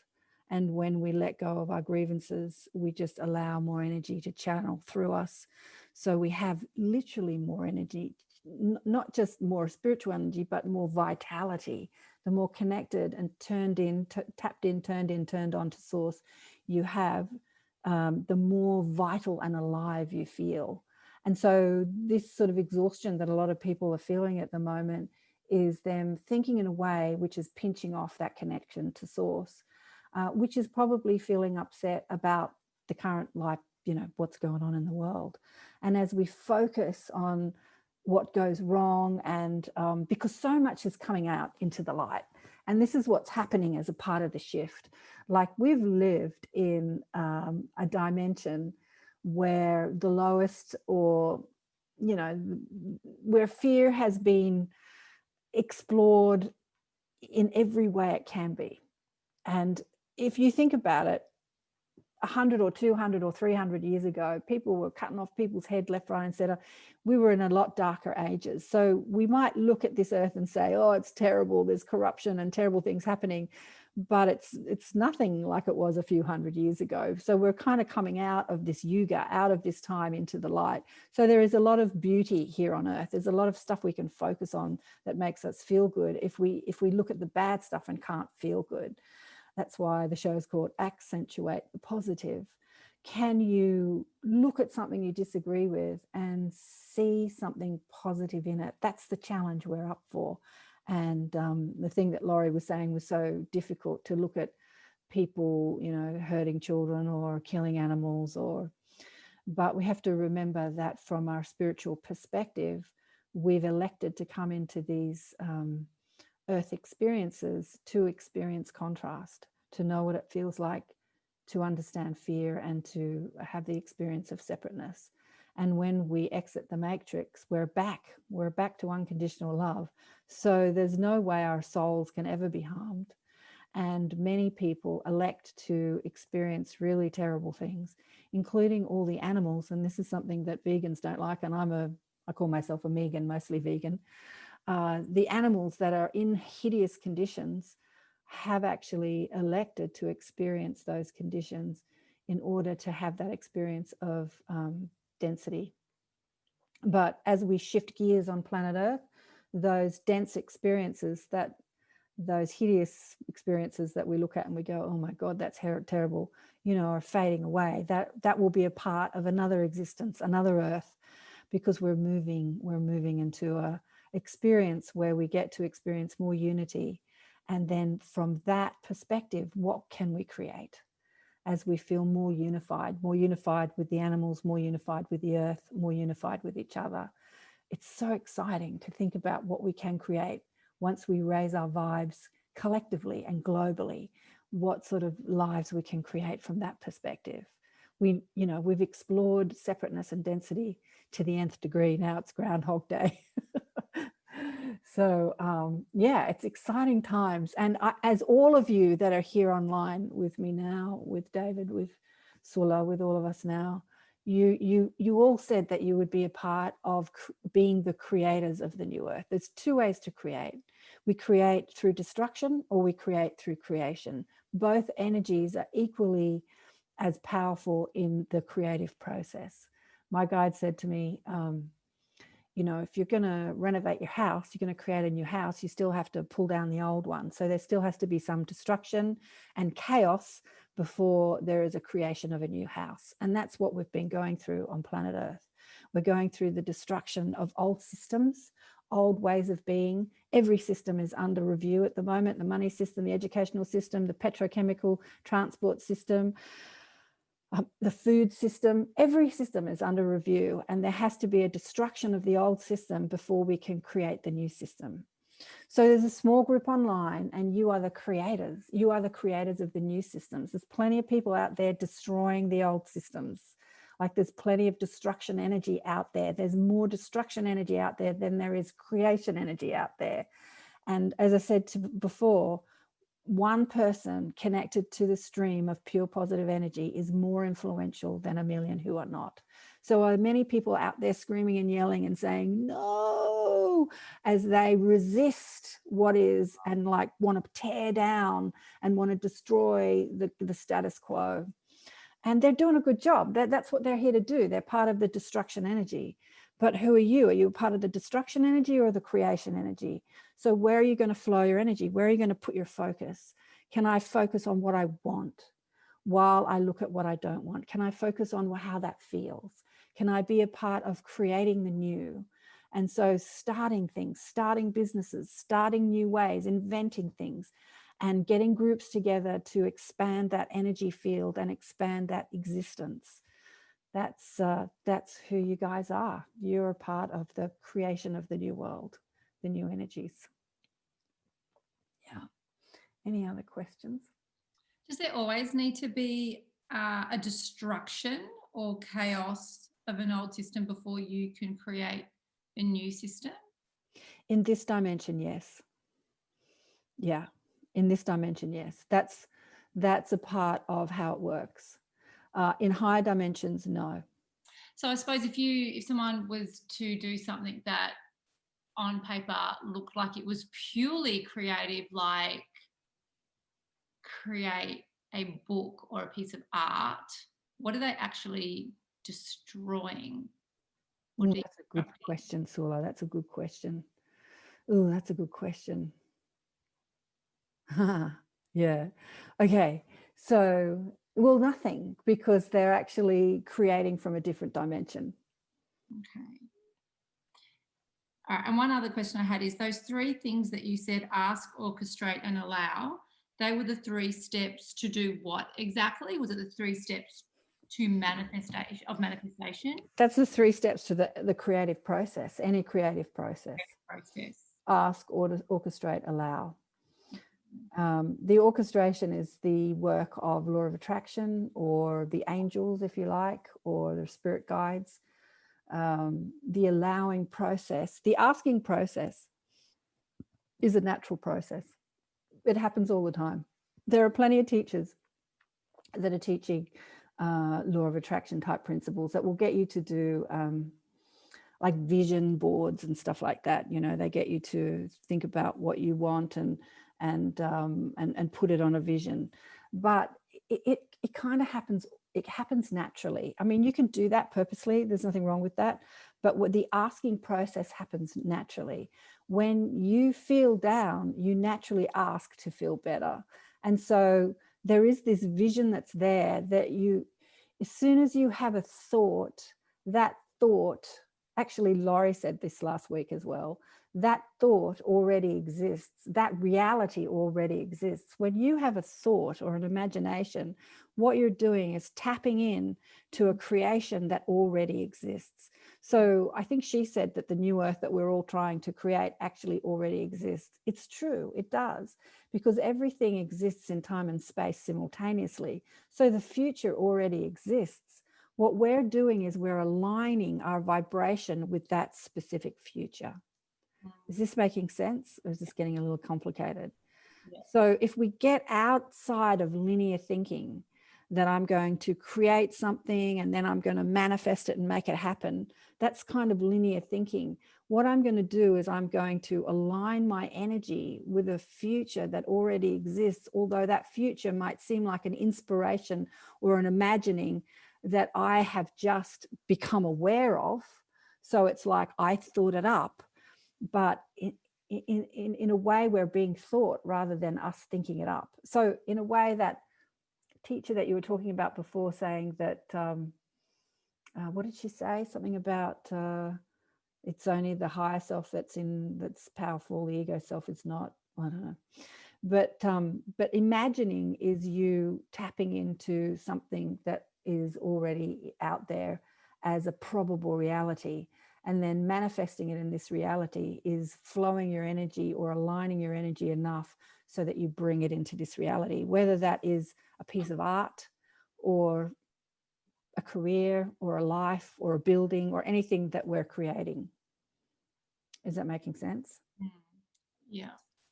And when we let go of our grievances, we just allow more energy to channel through us. So we have literally more energy, not just more spiritual energy, but more vitality. The more connected and turned in, tapped in, turned on to source you have, the more vital and alive you feel. And so this sort of exhaustion that a lot of people are feeling at the moment is them thinking in a way which is pinching off that connection to source. Which is probably feeling upset about the current life, you know, what's going on in the world. And as we focus on what goes wrong, and because so much is coming out into the light, and this is what's happening as a part of the shift. Like, we've lived in a dimension where the lowest, or, you know, where fear has been explored in every way it can be. And if you think about it, 100 or 200 or 300 years ago, people were cutting off people's head left, right, and center. We were in a lot darker ages. So we might look at this earth and say, oh, it's terrible, there's corruption and terrible things happening, but it's nothing like it was a few hundred years ago. So we're kind of coming out of this yuga, out of this time into the light. So there is a lot of beauty here on earth. There's a lot of stuff we can focus on that makes us feel good if we look at the bad stuff and can't feel good. That's why the show is called Accentuate the Positive. Can you look at something you disagree with and see something positive in it? That's the challenge we're up for. And the thing that Laurie was saying was so difficult, to look at people, you know, hurting children or killing animals, but we have to remember that from our spiritual perspective, we've elected to come into these earth experiences to experience contrast, to know what it feels like to understand fear and to have the experience of separateness. And when we exit the matrix, we're back to unconditional love. So there's no way our souls can ever be harmed. And many people elect to experience really terrible things, including all the animals. And this is something that vegans don't like. And I call myself a Megan, mostly vegan. The animals that are in hideous conditions have actually elected to experience those conditions in order to have that experience of density. But as we shift gears on planet Earth, those dense experiences, those hideous experiences that we look at and we go, oh my God, that's terrible, you know, are fading away. That will be a part of another existence, another Earth, because we're moving into a experience where we get to experience more unity. And then from that perspective, what can we create as we feel more unified with the animals, more unified with the earth, more unified with each other? It's so exciting to think about what we can create once we raise our vibes collectively and globally, what sort of lives we can create from that perspective. We've explored separateness and density to the nth degree. Now it's Groundhog Day. So it's exciting times. And as all of you that are here online with me now, with David, with Sula, with all of us now, you all said that you would be a part of being the creators of the new earth. There's two ways to create. We create through destruction or we create through creation. Both energies are equally as powerful in the creative process. My guide said to me, if you're going to renovate your house, you're going to create a new house, you still have to pull down the old one. So there still has to be some destruction and chaos before there is a creation of a new house. And that's what we've been going through on planet Earth. We're going through the destruction of old systems, old ways of being. Every system is under review at the moment: the money system, the educational system, the petrochemical transport system, the food system. Every system is under review, and there has to be a destruction of the old system before we can create the new system. So there's a small group online, and you are the creators. You are the creators of the new systems. There's plenty of people out there destroying the old systems. Like, there's plenty of destruction energy out there. There's more destruction energy out there than there is creation energy out there. And as I said before, one person connected to the stream of pure positive energy is more influential than a million who are not. So are many people out there screaming and yelling and saying no as they resist what is, and like want to tear down and want to destroy the status quo. And they're doing a good job. That's what they're here to do. They're part of the destruction energy. But who are you? Are you part of the destruction energy or the creation energy? So where are you going to flow your energy? Where are you going to put your focus? Can I focus on what I want while I look at what I don't want? Can I focus on how that feels? Can I be a part of creating the new? And so starting things, starting businesses, starting new ways, inventing things, and getting groups together to expand that energy field and expand that existence. That's who you guys are. You're a part of the creation of the new world, the new energies. Yeah. Any other questions? Does there always need to be a destruction or chaos of an old system before you can create a new system? In this dimension, yes. Yeah, in this dimension, yes. That's a part of how it works. In higher dimensions, no. So I suppose if someone was to do something that on paper looked like it was purely creative, like create a book or a piece of art, what are they actually destroying? Ooh, that's a good question, Sula. That's a good question. Oh, that's a good question. Yeah. Okay. So, well, nothing, because they're actually creating from a different dimension. Okay. All right. And one other question I had is those 3 things that you said, ask, orchestrate, and allow, they were the 3 steps to do what exactly? Was it the 3 steps to manifestation? That's the 3 steps to the creative process, any creative process. Ask, orchestrate, allow. The orchestration is the work of law of attraction, or the angels, if you like, or the spirit guides. The allowing process, the asking process, is a natural process. It happens all the time. There are plenty of teachers that are teaching law of attraction type principles that will get you to do like vision boards and stuff like that. You know, they get you to think about what you want and put it on a vision. But it kind of happens. It happens naturally. I mean, you can do that purposely. There's nothing wrong with that. But what the asking process happens naturally. When you feel down, you naturally ask to feel better. And so there is this vision that's there that you, as soon as you have a thought, that thought, actually Laurie said this last week as well, that thought already exists. That reality already exists. When you have a thought or an imagination, what you're doing is tapping in to a creation that already exists. So I think she said that the new earth that we're all trying to create actually already exists. It's true, it does, because everything exists in time and space simultaneously. So the future already exists. What we're doing is we're aligning our vibration with that specific future. Is this making sense, or is this getting a little complicated? Yeah. So if we get outside of linear thinking, that I'm going to create something and then I'm going to manifest it and make it happen, that's kind of linear thinking. What I'm going to do is I'm going to align my energy with a future that already exists, although that future might seem like an inspiration or an imagining that I have just become aware of. So it's like I thought it up, but in a way we're being thought rather than us thinking it up. So in a way, that teacher that you were talking about before, saying that, what did she say? Something about it's only the higher self that's powerful, the ego self is not. I don't know. But imagining is you tapping into something that is already out there as a probable reality, and then manifesting it in this reality is flowing your energy or aligning your energy enough so that you bring it into this reality, whether that is a piece of art or a career or a life or a building or anything that we're creating. Is that making sense? Yeah.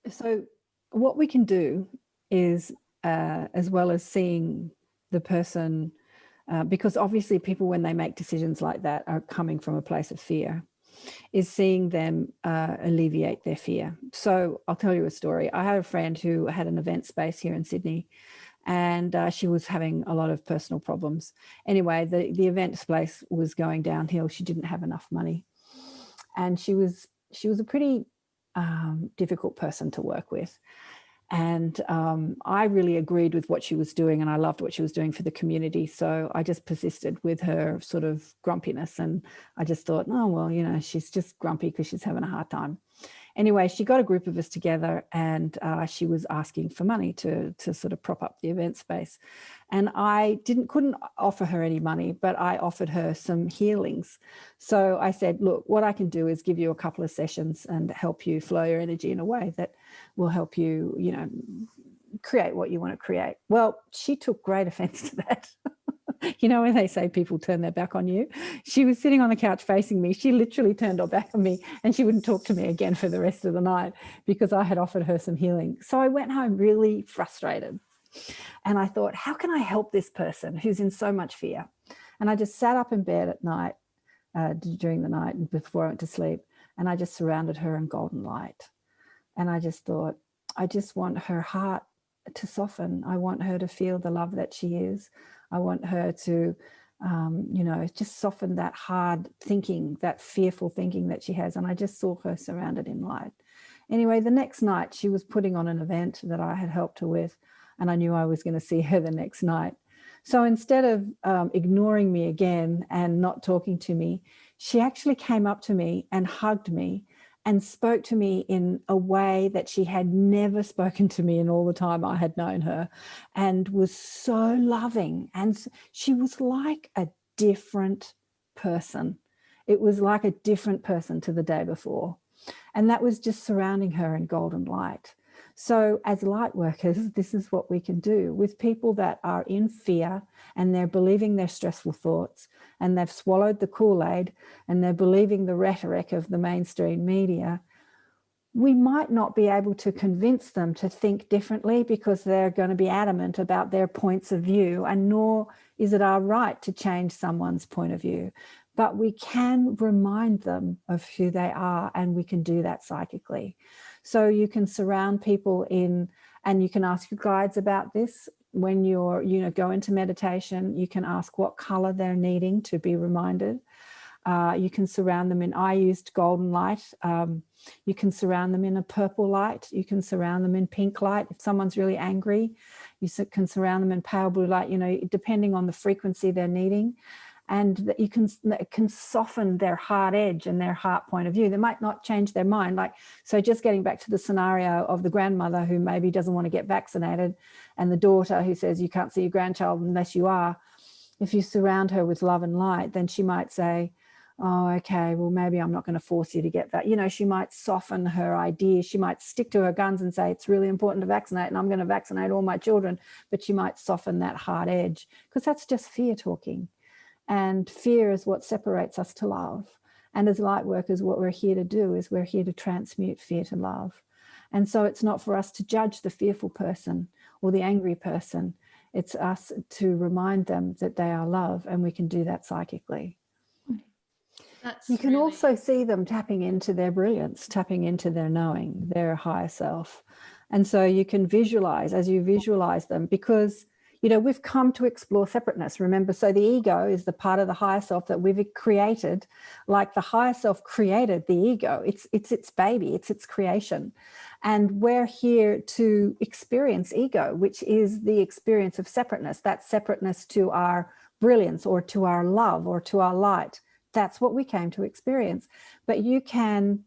So what we can do is, as well as seeing the person, because obviously people, when they make decisions like that, are coming from a place of fear, is seeing them alleviate their fear. So I'll tell you a story. I had a friend who had an event space here in Sydney, and she was having a lot of personal problems. Anyway, the event space was going downhill. She didn't have enough money, and she was a pretty difficult person to work with. And I really agreed with what she was doing, and I loved what she was doing for the community. So I just persisted with her sort of grumpiness, and I just thought, oh, well, you know, she's just grumpy because she's having a hard time. Anyway, she got a group of us together, and she was asking for money to sort of prop up the event space. And I couldn't offer her any money, but I offered her some healings. So I said, look, what I can do is give you a couple of sessions and help you flow your energy in a way that will help you, you know, create what you want to create. Well, she took great offense to that. You know when they say people turn their back on you? She was sitting on the couch facing me. She literally turned her back on me and she wouldn't talk to me again for the rest of the night because I had offered her some healing. So I went home really frustrated. And I thought, how can I help this person who's in so much fear? And I just sat up in bed at night, during the night and before I went to sleep, and I just surrounded her in golden light. And I just thought, I just want her heart to soften. I want her to feel the love that she is. I want her to, just soften that hard thinking, that fearful thinking that she has. And I just saw her surrounded in light. Anyway, the next night she was putting on an event that I had helped her with, and I knew I was going to see her the next night. So instead of ignoring me again and not talking to me, she actually came up to me and hugged me and spoke to me in a way that she had never spoken to me in all the time I had known her, and was so loving. And she was like a different person. It was like a different person to the day before. And that was just surrounding her in golden light. So as light workers, this is what we can do with people that are in fear and they're believing their stressful thoughts and they've swallowed the Kool-Aid and they're believing the rhetoric of the mainstream media. We might not be able to convince them to think differently because they're going to be adamant about their points of view, and nor is it our right to change someone's point of view. But we can remind them of who they are, and we can do that psychically. So you can surround people in, and you can ask your guides about this when you're, go into meditation. You can ask what color they're needing to be reminded. You can surround them in, I used golden light. You can surround them in a purple light. You can surround them in pink light. If someone's really angry, you can surround them in pale blue light, depending on the frequency they're needing. And that you can soften their heart edge and their heart point of view. They might not change their mind. So just getting back to the scenario of the grandmother who maybe doesn't want to get vaccinated, and the daughter who says you can't see your grandchild unless you are. If you surround her with love and light, then she might say, oh, okay, well, maybe I'm not going to force you to get that. She might soften her idea. She might stick to her guns and say, it's really important to vaccinate and I'm going to vaccinate all my children. But she might soften that hard edge, because that's just fear talking. And fear is what separates us to love. And as light workers, what we're here to do is we're here to transmute fear to love. And so it's not for us to judge the fearful person or the angry person. It's us to remind them that they are love, and we can do that psychically. You can also see them tapping into their brilliance, tapping into their knowing, their higher self. And so you can visualize, as you visualize them, because we've come to explore separateness, remember? So the ego is the part of the higher self that we've created, like the higher self created the ego. It's its baby, it's its creation. And we're here to experience ego, which is the experience of separateness, that separateness to our brilliance or to our love or to our light. That's what we came to experience. But you can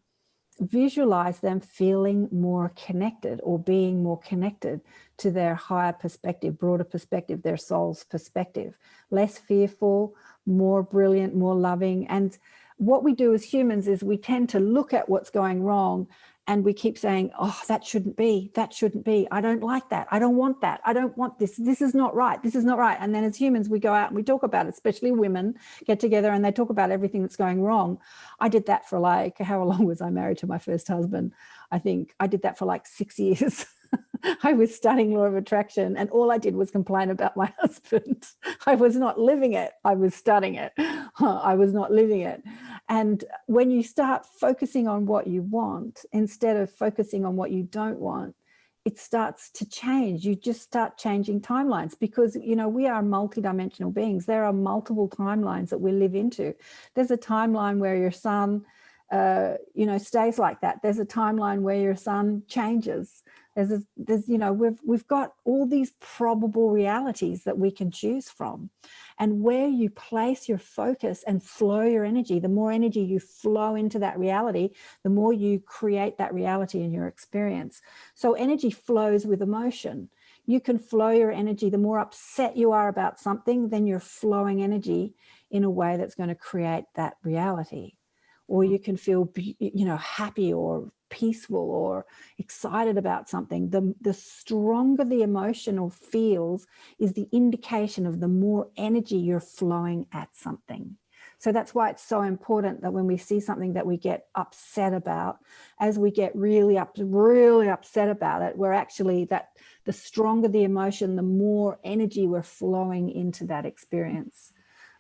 visualize them feeling more connected or being more connected to their higher perspective, broader perspective, their soul's perspective, less fearful, more brilliant, more loving. And what we do as humans is we tend to look at what's going wrong and we keep saying, oh, that shouldn't be, I don't like that, I don't want that, I don't want this is not right, this is not right. And then as humans, we go out and we talk about it, especially women get together and they talk about everything that's going wrong. I did that for how long was I married to my first husband? I think I did that for 6 years. I was studying law of attraction and all I did was complain about my husband. I was not living it. I was studying it. I was not living it. And when you start focusing on what you want instead of focusing on what you don't want, it starts to change. You just start changing timelines because, we are multidimensional beings. There are multiple timelines that we live into. There's a timeline where your son, stays like that. There's a timeline where your son changes. We've got all these probable realities that we can choose from. And where you place your focus and flow your energy, the more energy you flow into that reality, the more you create that reality in your experience. So energy flows with emotion. You can flow your energy. The more upset you are about something, then you're flowing energy in a way that's going to create that reality. Or you can feel, happy or peaceful or excited about something, the stronger the emotion or feels is the indication of the more energy you're flowing at something. So that's why it's so important that when we see something that we get upset about, as we get really upset about it, we're actually, that the stronger the emotion, the more energy we're flowing into that experience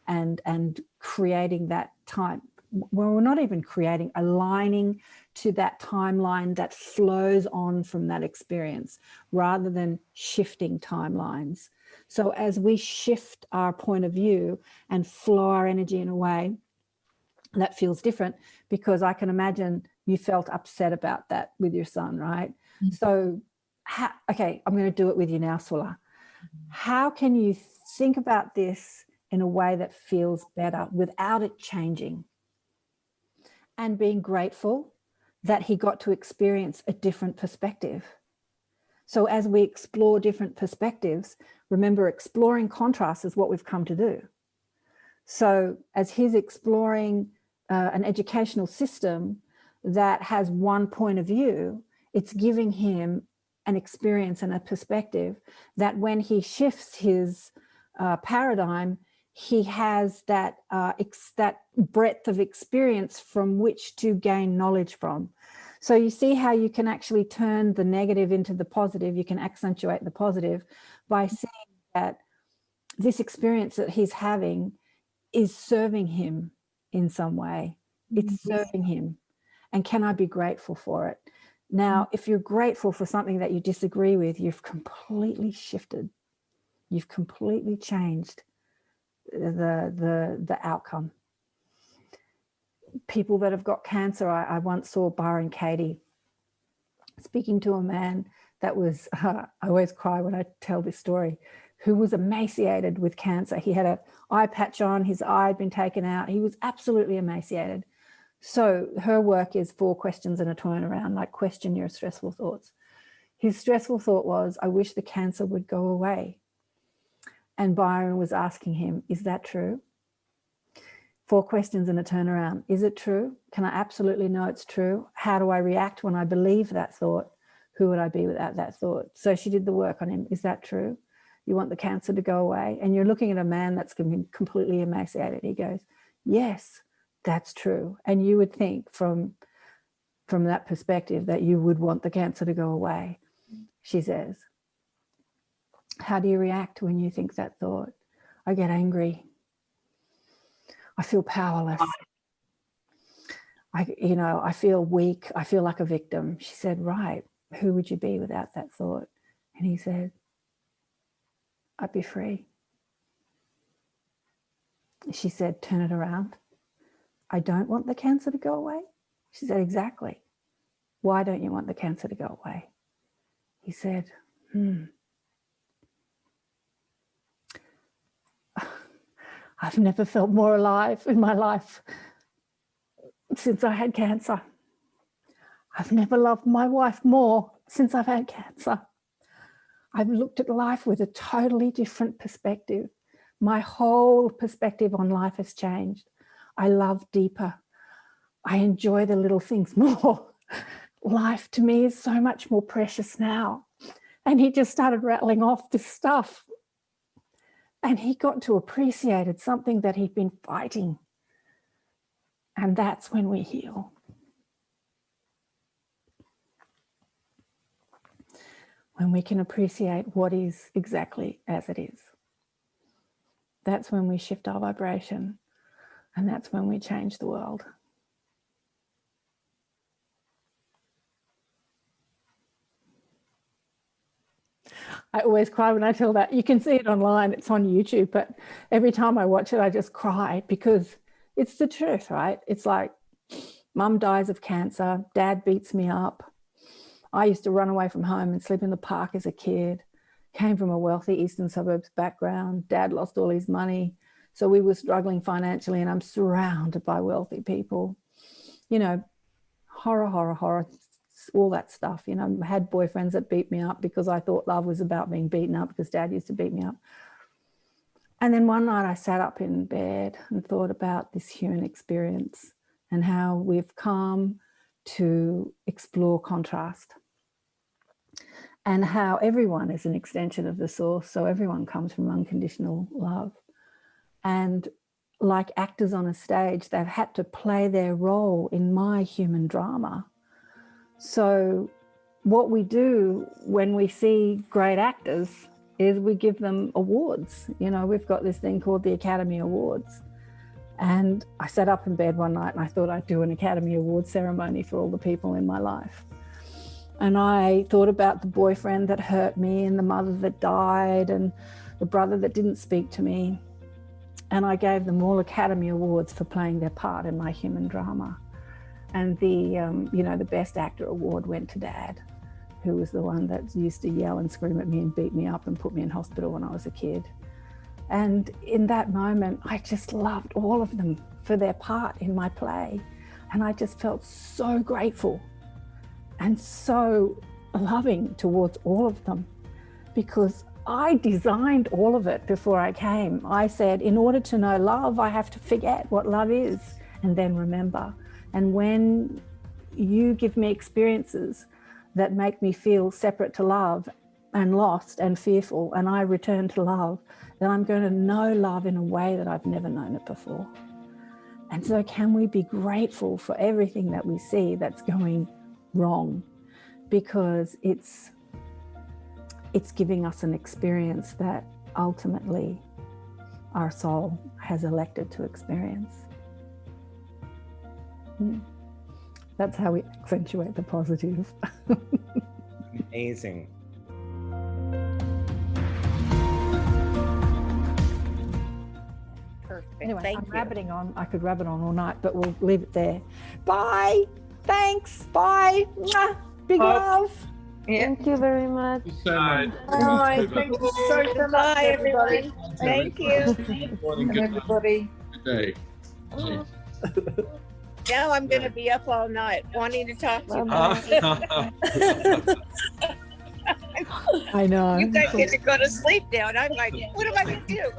and creating that time. Well, we're not even creating, aligning to that timeline that flows on from that experience rather than shifting timelines. So as we shift our point of view and flow our energy in a way that feels different, because I can imagine you felt upset about that with your son, right? Mm-hmm. So, okay, I'm going to do it with you now, Sula. Mm-hmm. How can you think about this in a way that feels better without it changing? And being grateful that he got to experience a different perspective. So as we explore different perspectives, remember, exploring contrast is what we've come to do. So as he's exploring an educational system that has one point of view, it's giving him an experience and a perspective that when he shifts his paradigm, he has that that breadth of experience from which to gain knowledge from. So you see how you can actually turn the negative into the positive. You can accentuate the positive by seeing that this experience that he's having is serving him in some way. It's serving him. And can I be grateful for it? Now, if you're grateful for something that you disagree with, you've completely shifted. You've completely changed the outcome. People that have got cancer, I once saw Byron Katie speaking to a man that was, I always cry when I tell this story, who was emaciated with cancer. He had an eye patch on, his eye had been taken out. He was absolutely emaciated. So her work is 4 questions and a turnaround, like question your stressful thoughts. His stressful thought was, I wish the cancer would go away. And Byron was asking him, is that true? 4 questions and a turnaround. Is it true? Can I absolutely know it's true? How do I react when I believe that thought? Who would I be without that thought? So she did the work on him. Is that true? You want the cancer to go away? And you're looking at a man that's completely emaciated. He goes, yes, that's true. And you would think from that perspective that you would want the cancer to go away. She says, how do you react when you think that thought? I get angry. I feel powerless. I feel weak. I feel like a victim. She said, right, who would you be without that thought? And he said, I'd be free. She said, turn it around. I don't want the cancer to go away. She said, exactly. Why don't you want the cancer to go away? He said, I've never felt more alive in my life since I had cancer. I've never loved my wife more since I've had cancer. I've looked at life with a totally different perspective. My whole perspective on life has changed. I love deeper. I enjoy the little things more. Life to me is so much more precious now. And he just started rattling off this stuff. And he got to appreciate something that he'd been fighting. And that's when we heal. When we can appreciate what is exactly as it is. That's when we shift our vibration. And that's when we change the world. I always cry when I tell that. You can see it online, it's on YouTube, but every time I watch it, I just cry because it's the truth, right? It's like, mum dies of cancer, dad beats me up. I used to run away from home and sleep in the park as a kid, came from a wealthy eastern suburbs background. Dad lost all his money. So we were struggling financially and I'm surrounded by wealthy people. You know, horror, all that stuff. You know, I had boyfriends that beat me up because I thought love was about being beaten up because dad used to beat me up. And then one night I sat up in bed and thought about this human experience and how we've come to explore contrast, and how everyone is an extension of the source. So everyone comes from unconditional love. And like actors on a stage, they've had to play their role in my human drama. So what we do when we see great actors is we give them awards. You know, we've got this thing called the Academy Awards. And I sat up in bed one night and I thought I'd do an Academy Award ceremony for all the people in my life. And I thought about the boyfriend that hurt me and the mother that died and the brother that didn't speak to me. And I gave them all Academy Awards for playing their part in my human drama. And the Best Actor Award went to Dad, who was the one that used to yell and scream at me and beat me up and put me in hospital when I was a kid. And in that moment, I just loved all of them for their part in my play. And I just felt so grateful and so loving towards all of them, because I designed all of it before I came. I said, in order to know love, I have to forget what love is and then remember. And when you give me experiences that make me feel separate to love and lost and fearful, and I return to love, then I'm going to know love in a way that I've never known it before. And so can we be grateful for everything that we see that's going wrong? Because it's giving us an experience that ultimately our soul has elected to experience. That's how we accentuate the positive. Amazing. Perfect. Anyway, Thank I'm you. rabbiting on. I could rabbit on all night, but we'll leave it there. Bye. Thanks. Bye. Mwah. Big love. Yeah. Thank you very much. Thank you so much. Bye. Thank you so much, Bye, everybody. everyone. Thank you. Good morning, And good everybody. day. Now I'm going to be up all night wanting to talk to Bye-bye. I know. you. You guys get to go to sleep now, and I'm like, what am I going to do?